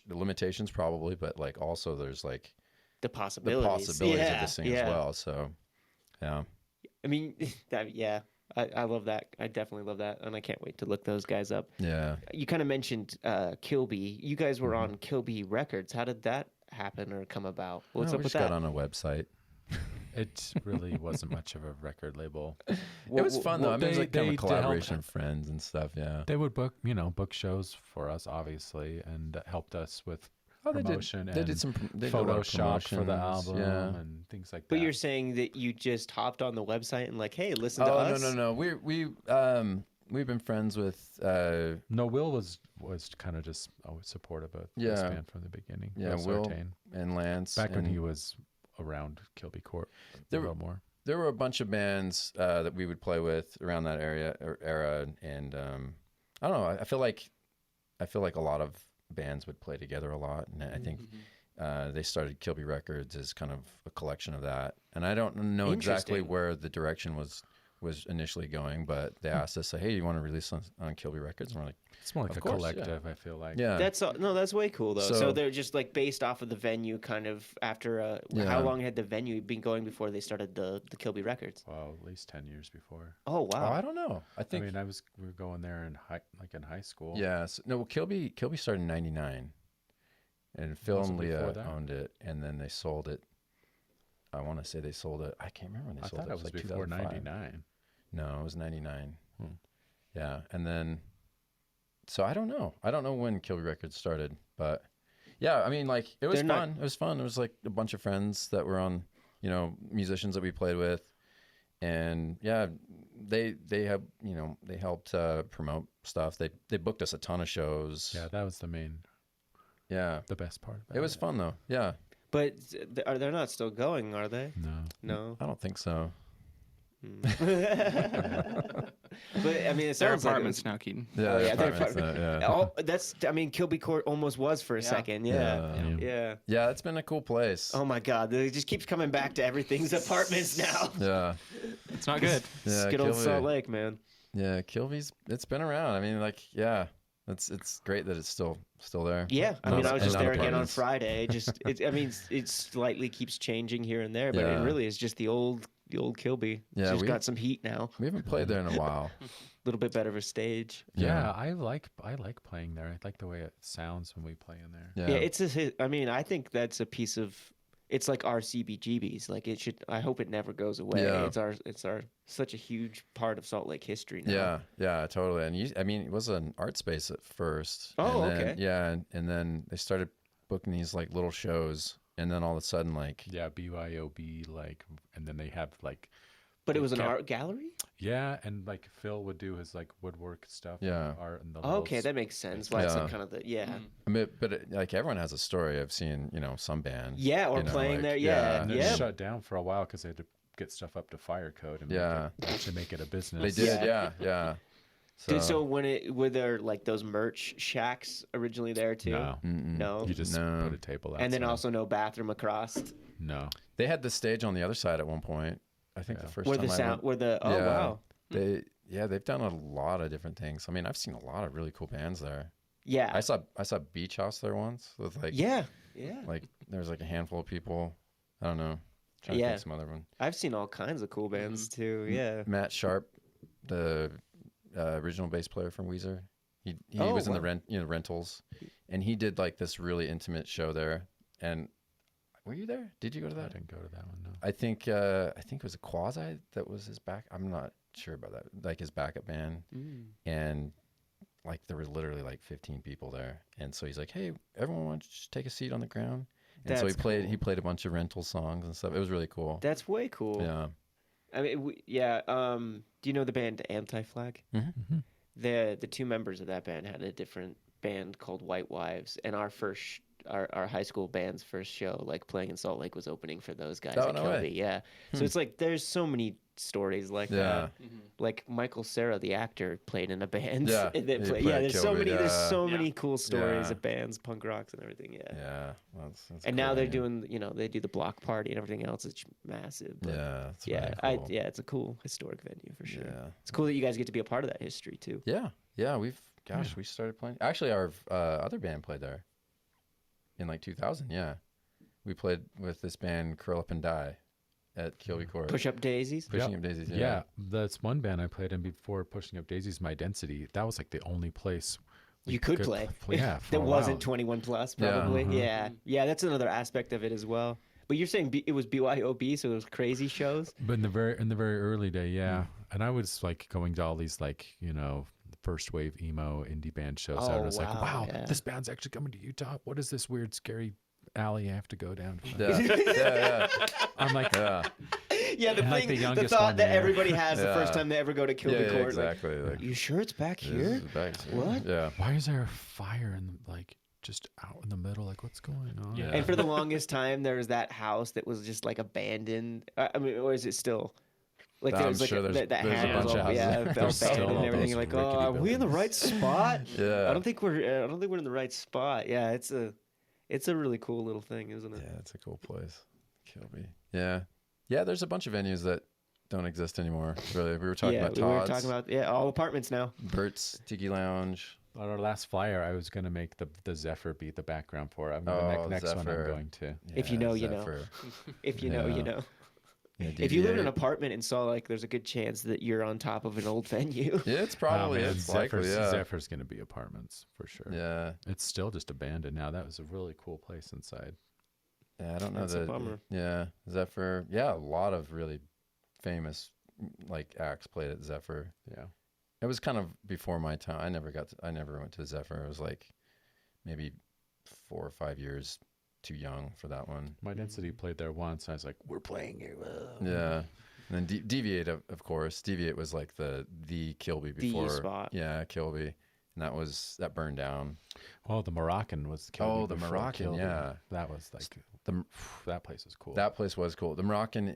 the limitations probably, but like also there's like the the possibilities. possibilities yeah, of this thing yeah. as well. So yeah. I mean, yeah, I love that. I definitely love that, and I can't wait to look those guys up. Yeah. You kind of mentioned Kilby. You guys were on Kilby Records. How did that happen or come about? What's No, up we with just got that? on a website. It really wasn't much of a record label. It was fun though. I mean, it was like kind of a they helped- collaboration of friends and stuff. Yeah. They would book shows for us, obviously, and helped us with promotion They did and some. They did a lot of Photoshop for the promotions, album Yeah. and things like that. But you're saying that you just hopped on the website and like, hey, listen to Oh us. no. We been friends with No, Will was kind of just always supportive of this Yeah. band from the beginning. yeah, Will Sartain. and Lance. Back when and he was around Kilby Court a There little more. there were a bunch of bands that we would play with around that era, and I don't know. I feel like a lot of bands would play together a lot, and I think they started Kilby Records as kind of a collection of that. And I don't know exactly Interesting. where the direction was initially going, but they asked us, "Hey, you want to release on Kilby Records?" And we're like, It's more like Of a course, collective, I feel like. "Yeah, That's way cool though. So, So- they're just like based off of the venue, kind of after. Yeah. How long had the venue been going before they started the Kilby Records? Well, at least 10 years before. Oh Oh, wow. I don't know. I I think mean, we were going there in high school. yeah. No, well, Kilby started in '99, and Phil Was it and before Leah that? owned it, and then they sold it. I want to say they sold it. I can't remember when they I sold thought it. it was like before 2005. 99. No, it was '99. Hmm. Yeah, and then so I don't know. I don't know when Kilby Records started, but yeah, I mean, like it was They're not- fun. It was fun. It was like a bunch of friends that were on, musicians that we played with, and yeah, they have they helped promote stuff. They booked us a ton of shows. Yeah, that was the best part about It was fun though. Yeah, But they're not still going, are they? No. No. I don't think so. But I mean, it Their sounds like it apartments was- now, Keaton. Oh, yeah, they're apartments, yeah. Oh, that's. I mean, Kilby Court almost was for a second. Yeah. Yeah. Yeah. Yeah, it's been a cool place. Oh my God! It just keeps coming back to everything's apartments now. Yeah, It's not good. yeah, Good old Kilby. Salt Lake, man. Yeah, it's been around. I mean, like, yeah, it's great that it's still there. Yeah, I Not- mean, I was and just not there again on apartments. Friday. I mean, it slightly keeps changing here and there, but Yeah. it really is just the old Kilby. Yeah, It's just we- got some heat now. We haven't played there in a while. A little bit better of a stage. Yeah, I like playing there. I like the way it sounds when we play in there. Yeah, Yeah, I mean, I think that's a piece of. It's like our CBGBs. Like it should. I hope it never goes away. Yeah. It's our such a huge part of Salt Lake history now. yeah, totally. And I mean, it was an art space at first. Oh, and then, okay. Yeah, and then they started booking these like little shows, and then all of a sudden, like, Yeah, BYOB, and then they have But it was an Cap- art gallery. and Phil would do his woodwork stuff. Yeah. and art and the Oh, okay, little that makes sense. Why it's Yeah. like kind of the I mean, but like everyone has a story of seeing, some band. Yeah, or you know, playing like, there. Yeah, and then yeah. shut down for a while because they had to get stuff up to fire code and Yeah. actually make it a business. They did. Yeah. Yeah. So were there like those merch shacks originally there too? No, No. you just No. put a table outside. And then also no bathroom across. no. they had the stage on the other side at one point. I think the first Where time the I sound, went, where the oh Yeah. wow, they've done a lot of different things. I mean, I've seen a lot of really cool bands there. yeah, I saw Beach House there once with like yeah. like there was like a handful of people. I don't know. Trying to Yeah. think some other one. I've seen all kinds of cool bands too. Yeah. Matt Sharp, the original bass player from Weezer. He Oh, was in wow. the rentals, and he did like this really intimate show there. And were you there? Did you go to I that? didn't go to that one. No. I think it was a Quasi that was his back. I'm not sure about that. Like his backup band, and like there were literally like 15 people there. And so he's like, "Hey, everyone, wants to just take a seat on the ground." And so That's he played a bunch of rental songs and stuff. It was really cool. That's way cool. Yeah. I mean, yeah. Do you know the band Anti-Flag? Mm-hmm. The two members of that band had a different band called White Wives, and our high school band's first show, like playing in Salt Lake, was opening for those guys Oh, at no way. Kilby. Yeah, so it's like there's so many stories like Yeah. that. Like Michael Cera, the actor, played in a band. Yeah, and they he play, played yeah. at There's so Kilby, many. There's yeah. so many cool stories Yeah. of bands, punk rocks, and everything. Yeah. Yeah. That's And cool now they're venue. doing, they do the block party and everything else. It's massive. But Yeah. It's yeah, really cool. it's a cool historic venue for sure. Yeah. It's cool that you guys get to be a part of that history too. Yeah. Yeah. We started playing. Actually, our other band played there in like 2000. Yeah. We played with this band, Curl Up and Die, at Kilby Court. Push Up Daisies. Pushing Yep. Up Daisies. Yeah. That's one band I played in before Pushing Up Daisies. My Density. That was like the only place we You could play. Yeah, for That a wasn't while. 21 plus, Yeah. probably. Yeah. That's another aspect of it as well. But you're saying it was BYOB, so it was crazy shows. But in the very early day, yeah. And I was like going to all these first wave emo indie band shows. Oh, and I was like, wow, wow, yeah. this band's actually coming to Utah. What is this weird, scary alley I have to go down? Yeah. Yeah. I'm like, Yeah. Yeah, the Yeah, like thing, the the youngest thought one that there. everybody has the first Yeah. time they ever go to Kilby Yeah, Court. like, exactly. Like, you sure it's back this here? is back here. What? Yeah. Why is there a fire in like just out in the middle? Like, what's going on? Yeah. And for the longest time, there was that house that was just like abandoned. I mean, or is it still? Like I'm there's like sure there's that a handle, bunch of houses. yeah, There's still abandoned all and everything. those You're like, oh, rickety are we in the buildings. right spot? Yeah. I don't think we're in the right spot. Yeah, it's a really cool little thing, isn't it? Yeah, it's a cool place. Kilby. Yeah. Yeah, there's a bunch of venues that don't exist anymore. Really. We were talking about we were Todd's, talking about all apartments now. Bert's Tiki Lounge. On our last flyer, I was gonna make the Zephyr be the background for it. I'm gonna Oh, next one I'm Zephyr. going to. If you Yeah, know, you know. Zephyr. If you know, you Yeah. know. Yeah, If you live in an DV8. apartment and saw like, there's a good chance that you're on top of an old venue. Yeah, it's probably man, it's likely. Yeah. Zephyr's gonna be apartments for sure. Yeah. It's still just abandoned now. That was a really cool place inside. Yeah, I don't know That's a bummer. Yeah, Zephyr. Yeah, a lot of really famous like acts played at Zephyr. Yeah. It was kind of before my time. I never went to Zephyr. I was like maybe 4 or 5 years too young for that one. My Density played there once. I was like, we're playing here. Yeah. And then Deviate, of course. Deviate was like the Kilby before. spot. Yeah, Kilby. And that burned down. Oh, the Moroccan was Kilby. Oh, the before Moroccan, Kilby. yeah. That was like that place was cool. That place was cool. The Moroccan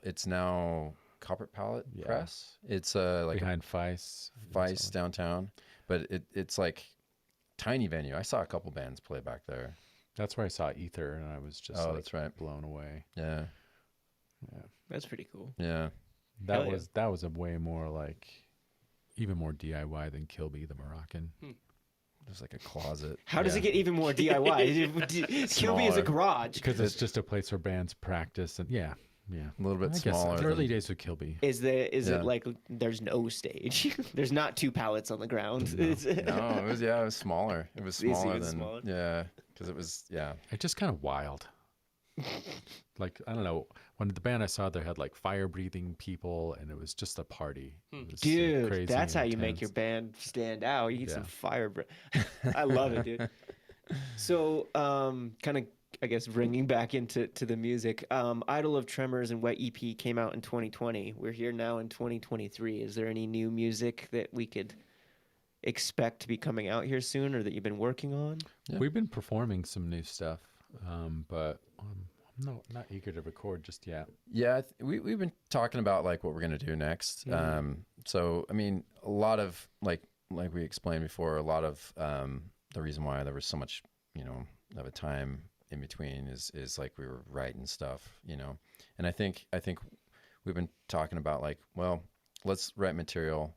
it's now Copper Palette Yeah. Press. It's like behind Feist. Vice downtown, but it's like tiny venue. I saw a couple bands play back there. That's where I saw Ether, and I was just Oh, like, that's right. blown away. Yeah, That's pretty cool. yeah. That Hell yeah. was a way more like even more DIY than Kilby the Moroccan. There's like a closet. How does Yeah. it get even more DIY? Kilby is a Smaller. garage. Because it's just a place where bands practice and yeah. A little bit I guess smaller. the early than- days with Kilby. Is Yeah. it like there's no stage? There's not 2 pallets on the ground. No. No, it was smaller. It was It's smaller even than smaller? yeah, because it was It's just kind of wild. Like I don't know, when the band I saw there had like fire breathing people, and it was just a party. It was, Dude, crazy that's how and you make your intense. band stand out. You get some Yeah. fire. I love it, dude. So, kind of, I guess, bringing back into the music. Idol of Tremors and Wet EP came out in 2020. We're here now in 2023. Is there any new music that we could expect to be coming out here soon, or that you've been working on? Yeah. We've been performing some new stuff, but I'm not eager to record just yet. Yeah, we've been talking about like what we're gonna do next. So I mean, a lot of like we explained before, a lot of the reason why there was so much of a time in between is like we were writing stuff, and I think we've been talking about like, well, let's write material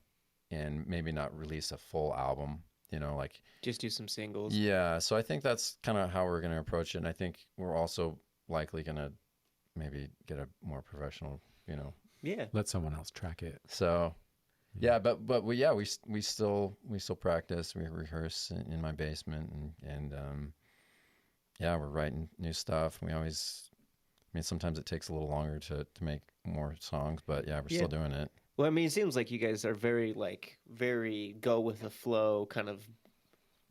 and maybe not release a full album, like Just do some singles. yeah. So I think that's kind of how we're gonna approach it, and I think we're also likely gonna maybe get a more professional, Yeah. Let someone else track it. So yeah, but we still practice, we rehearse in my basement, and yeah, we're writing new stuff. Sometimes it takes a little longer to make more songs, but yeah, we're still doing it. Well, I mean, it seems like you guys are very go with the flow kind of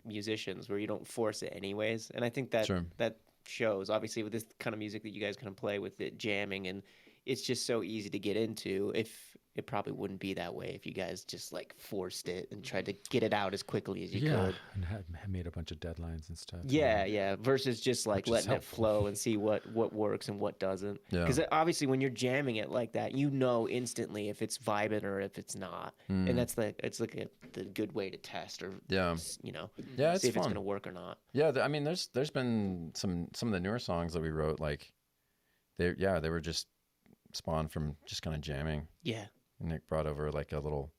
musicians, where you don't force it anyways. And I think that Sure. that shows, obviously, with this kind of music that you guys kind of play with it, jamming, and it's just so easy to get into. If it probably wouldn't be that way if you guys just like forced it and tried to get it out as quickly as you could. and had made a bunch of deadlines and stuff. Yeah. Versus just like Which is letting it helpful. flow and see what works and what doesn't. Yeah. Because obviously, when you're jamming it like that, you know instantly if it's vibing or if it's not, and that's the good way to test or Yeah. Yeah, it's see if it's fun. gonna work or not. Yeah, I mean, there's been some of the newer songs that we wrote, like they were just spawned from just kind of jamming. Yeah. And Nick brought over like a little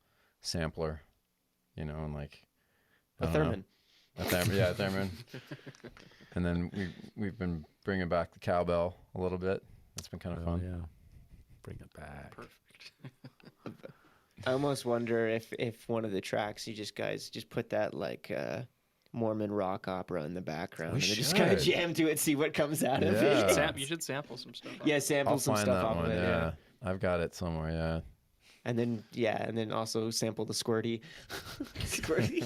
sampler, and like A I don't know. theremin. A theremin. And then we've been bringing back the cowbell a little bit. That's been kind of fun. Yeah, bring it back. Perfect. I almost wonder if one of the tracks you guys just put that like Mormon rock opera in the background, and then just kind of should. jam to it, see what comes out of Yeah. it. You should sample some stuff. Yeah, sample I'll some find stuff that off one. of it. Yeah, I've got it somewhere. Yeah. And then also sample the squirty. Squirty.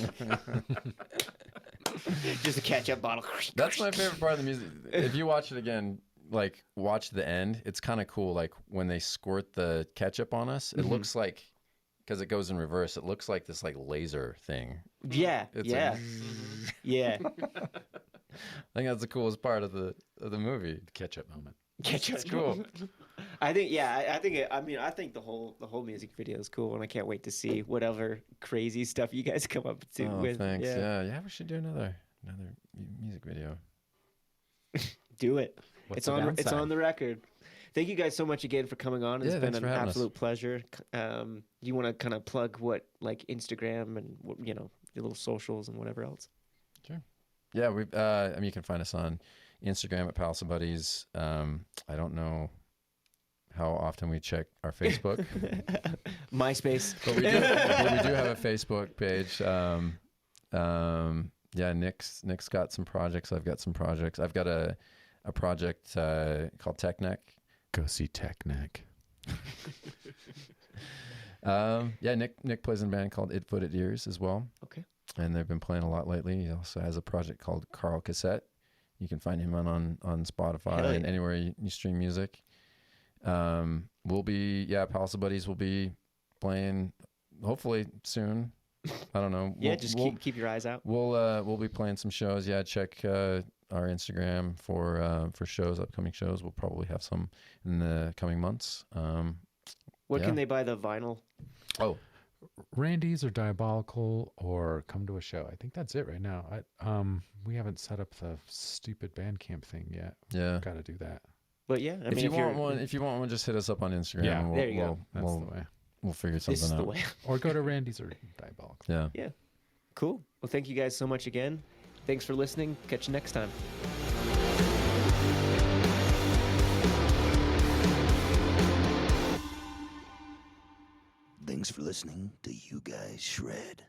Just a ketchup bottle. That's my favorite part of the music. If you watch it again, like watch the end, it's kind of cool. Like when they squirt the ketchup on us, it looks like, because it goes in reverse, it looks like this like laser thing. Yeah, It's yeah, like, yeah. I think that's the coolest part of the movie. Ketchup moment. Ketchup. It's cool. I think, yeah, I think. I think the whole music video is cool, and I can't wait to see whatever crazy stuff you guys come up to Oh, with. thanks. Yeah. Yeah, we should do another music video. Do it. What's It's the on. It's downside? on the record. Thank you guys so much again for coming on. It's Yeah, been thanks an for having us. absolute pleasure. You want to kind of plug what, like Instagram and your little socials and whatever else? Yeah, we. I mean, you can find us on Instagram at Palace of Buddies. I don't know how often we check our Facebook, MySpace. but we do have a Facebook page. Yeah, Nick's got some projects. I've got some projects. I've got a project called Tech Neck. Go see Tech Neck. Yeah, Nick plays in a band called It Footed Ears as well. Okay. And they've been playing a lot lately. He also has a project called Carl Cassette. You can find him on Spotify Hell yeah. and anywhere you stream music. We'll be Palace of Buddies will be playing hopefully soon. I don't know. Yeah, just keep your eyes out. We'll be playing some shows. Yeah, check our Instagram for shows, upcoming shows. We'll probably have some in the coming months. Where yeah. can they buy the vinyl? Oh, Randy's or Diabolical or come to a show. I think that's it right now. We haven't set up the stupid Bandcamp thing yet. yeah. Got to do that. But yeah, I If mean, you want one, just hit us up on Instagram. Yeah, and there you go. That's the way. We'll figure this is something the out. way. Or go to Randy's or Diabolical. Yeah. Cool. Well, thank you guys so much again. Thanks for listening. Catch you next time. Thanks for listening to You Guys Shred.